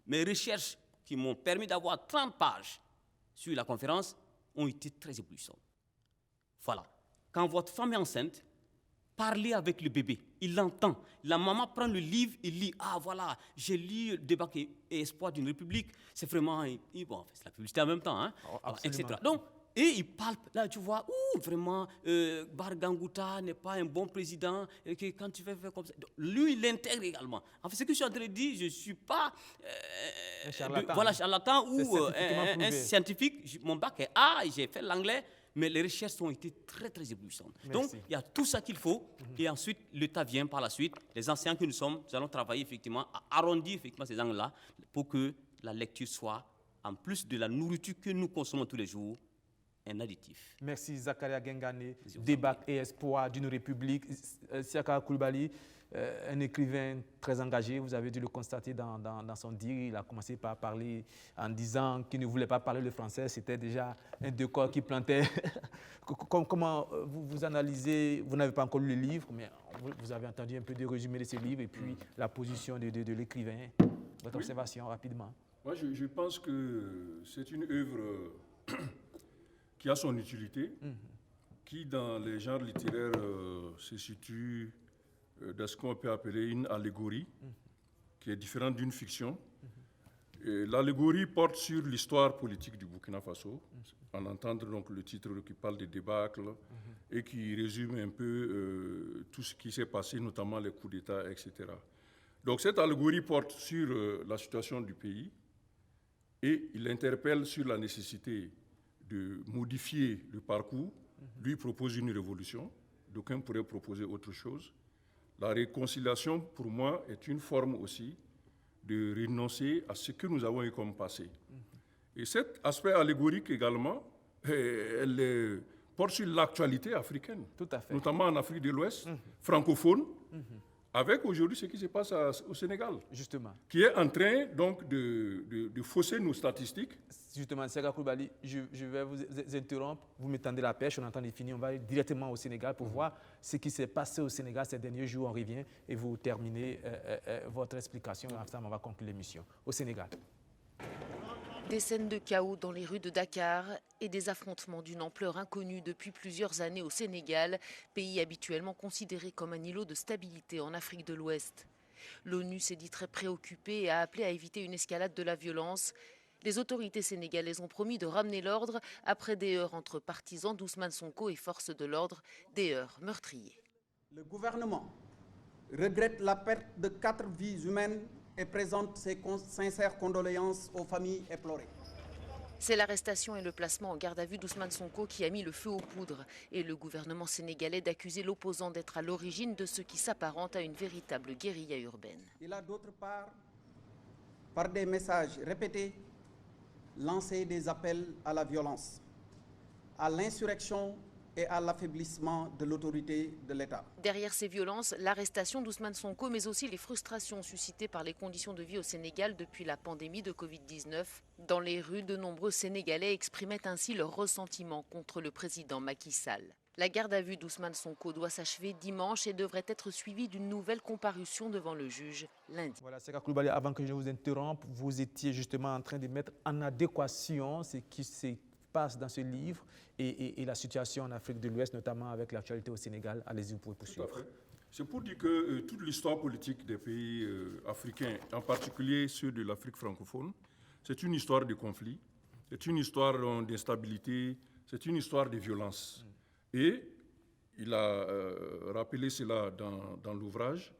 Mes recherches qui m'ont permis d'avoir 30 pages sur la conférence ont été très éblouissantes. Voilà. Quand votre femme est enceinte, parlez avec le bébé. Il l'entend. La maman prend le livre, il lit. Ah voilà, j'ai lu Débat et espoir d'une république. C'est vraiment... Bon, c'est la publicité en même temps, hein, etc. Donc, et il parle, là tu vois, vraiment, Bargangouta n'est pas un bon président, et que quand tu fais faire comme ça, donc, lui il l'intègre également. En fait, ce que je suis en train de dire, je ne suis pas charlatan ou un scientifique. Mon bac est A, j'ai fait l'anglais, mais les recherches ont été très très éblouissantes. Merci. Donc il y a tout ça qu'il faut, et ensuite l'État vient par la suite. Les enseignants que nous sommes, nous allons travailler effectivement à arrondir effectivement ces angles-là pour que la lecture soit, en plus de la nourriture que nous consommons tous les jours, un additif. Merci Zakaria Gengane, Débat et espoir d'une république. Siaka Koulibaly, un écrivain très engagé, vous avez dû le constater dans son dire. Il a commencé par parler en disant qu'il ne voulait pas parler le français. C'était déjà un décor qui plantait. Comment vous analysez, vous n'avez pas encore lu le livre, mais vous avez entendu un peu de résumé de ce livre et puis la position de l'écrivain. Votre observation rapidement. Moi, je pense que c'est une œuvre qui a son utilité, qui dans les genres littéraires se situe dans ce qu'on peut appeler une allégorie, qui est différente d'une fiction. L'allégorie porte sur l'histoire politique du Burkina Faso, en entendre donc le titre qui parle des débâcles et qui résume un peu tout ce qui s'est passé, notamment les coups d'État, etc. Donc cette allégorie porte sur la situation du pays et il interpelle sur la nécessité de modifier le parcours. Lui propose une révolution, d'aucuns pourraient proposer autre chose. La réconciliation, pour moi, est une forme aussi de renoncer à ce que nous avons eu comme passé. Et cet aspect allégorique également, elle porte sur l'actualité africaine, tout à fait, notamment en Afrique de l'Ouest, francophone, avec aujourd'hui ce qui se passe au Sénégal, justement, qui est en train donc de fausser nos statistiques. Justement, Siaka Coulibaly, je vais vous interrompre, vous m'étendez la pêche, on entend les finis, on va aller directement au Sénégal pour voir ce qui s'est passé au Sénégal ces derniers jours, on revient et vous terminez votre explication, ensemble on va conclure l'émission. Au Sénégal. Des scènes de chaos dans les rues de Dakar et des affrontements d'une ampleur inconnue depuis plusieurs années au Sénégal, pays habituellement considéré comme un îlot de stabilité en Afrique de l'Ouest. L'ONU s'est dit très préoccupée et a appelé à éviter une escalade de la violence. Les autorités sénégalaises ont promis de ramener l'ordre après des heurts entre partisans d'Ousmane Sonko et forces de l'ordre, des heurts meurtriers. Le gouvernement regrette la perte de 4 vies humaines et présente ses sincères condoléances aux familles éplorées. C'est l'arrestation et le placement en garde à vue d'Ousmane Sonko qui a mis le feu aux poudres et le gouvernement sénégalais d'accuser l'opposant d'être à l'origine de ce qui s'apparente à une véritable guérilla urbaine. Il a d'autre part, par des messages répétés, lancé des appels à la violence, à l'insurrection et à l'affaiblissement de l'autorité de l'État. Derrière ces violences, l'arrestation d'Ousmane Sonko, mais aussi les frustrations suscitées par les conditions de vie au Sénégal depuis la pandémie de Covid-19. Dans les rues, de nombreux Sénégalais exprimaient ainsi leur ressentiment contre le président Macky Sall. La garde à vue d'Ousmane Sonko doit s'achever dimanche et devrait être suivie d'une nouvelle comparution devant le juge lundi. Voilà, Siaka Coulibaly, avant que je vous interrompe, vous étiez justement en train de mettre en adéquation ce qui s'est passe dans ce livre et la situation en Afrique de l'Ouest, notamment avec l'actualité au Sénégal. Allez-y, vous pouvez poursuivre. C'est pour dire que toute l'histoire politique des pays africains, en particulier ceux de l'Afrique francophone, c'est une histoire de conflit, c'est une histoire d'instabilité, c'est une histoire de violence. Et il a rappelé cela dans l'ouvrage,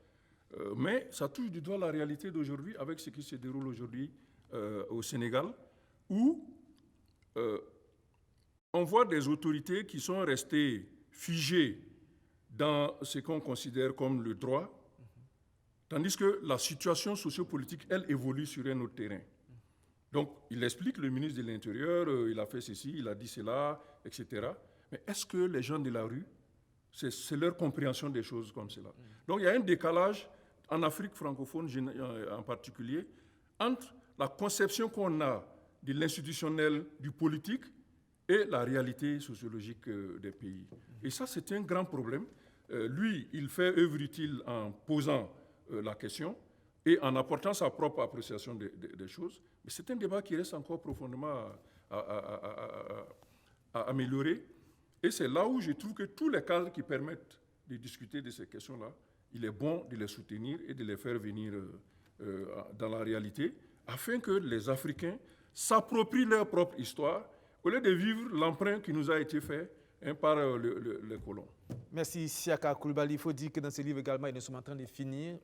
mais ça touche du doigt la réalité d'aujourd'hui avec ce qui se déroule aujourd'hui au Sénégal, où on voit des autorités qui sont restées figées dans ce qu'on considère comme le droit, tandis que la situation sociopolitique, elle, évolue sur un autre terrain. Donc, il explique, le ministre de l'Intérieur, il a fait ceci, il a dit cela, etc. Mais est-ce que les gens de la rue, c'est leur compréhension des choses comme cela? Donc, il y a un décalage en Afrique francophone en particulier entre la conception qu'on a de l'institutionnel, du politique, et la réalité sociologique des pays. Et ça, c'est un grand problème. Lui, il fait œuvre utile en posant la question et en apportant sa propre appréciation des choses. Mais c'est un débat qui reste encore profondément à améliorer. Et c'est là où je trouve que tous les cadres qui permettent de discuter de ces questions-là, il est bon de les soutenir et de les faire venir dans la réalité, afin que les Africains s'approprient leur propre histoire, au lieu de vivre l'emprunt qui nous a été fait par les colons. Merci Siaka Coulibaly. Il faut dire que dans ce livre également, nous sommes en train de finir.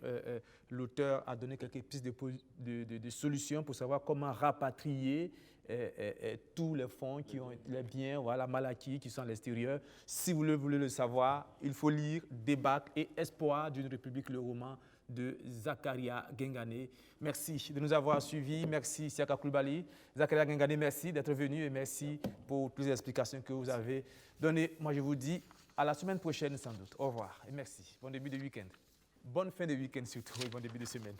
L'auteur a donné quelques pistes de solutions pour savoir comment rapatrier tous les fonds, les biens, voilà, mal acquis qui sont à l'extérieur. Si vous voulez le savoir, il faut lire Débarque et Espoir d'une République, le roman de Zakaria Gengane. Merci de nous avoir suivis. Merci Siaka Coulibaly. Zakaria Gengane, merci d'être venu et merci pour toutes les explications que vous avez données. Moi, je vous dis à la semaine prochaine sans doute. Au revoir et merci. Bon début de week-end. Bonne fin de week-end surtout et bon début de semaine.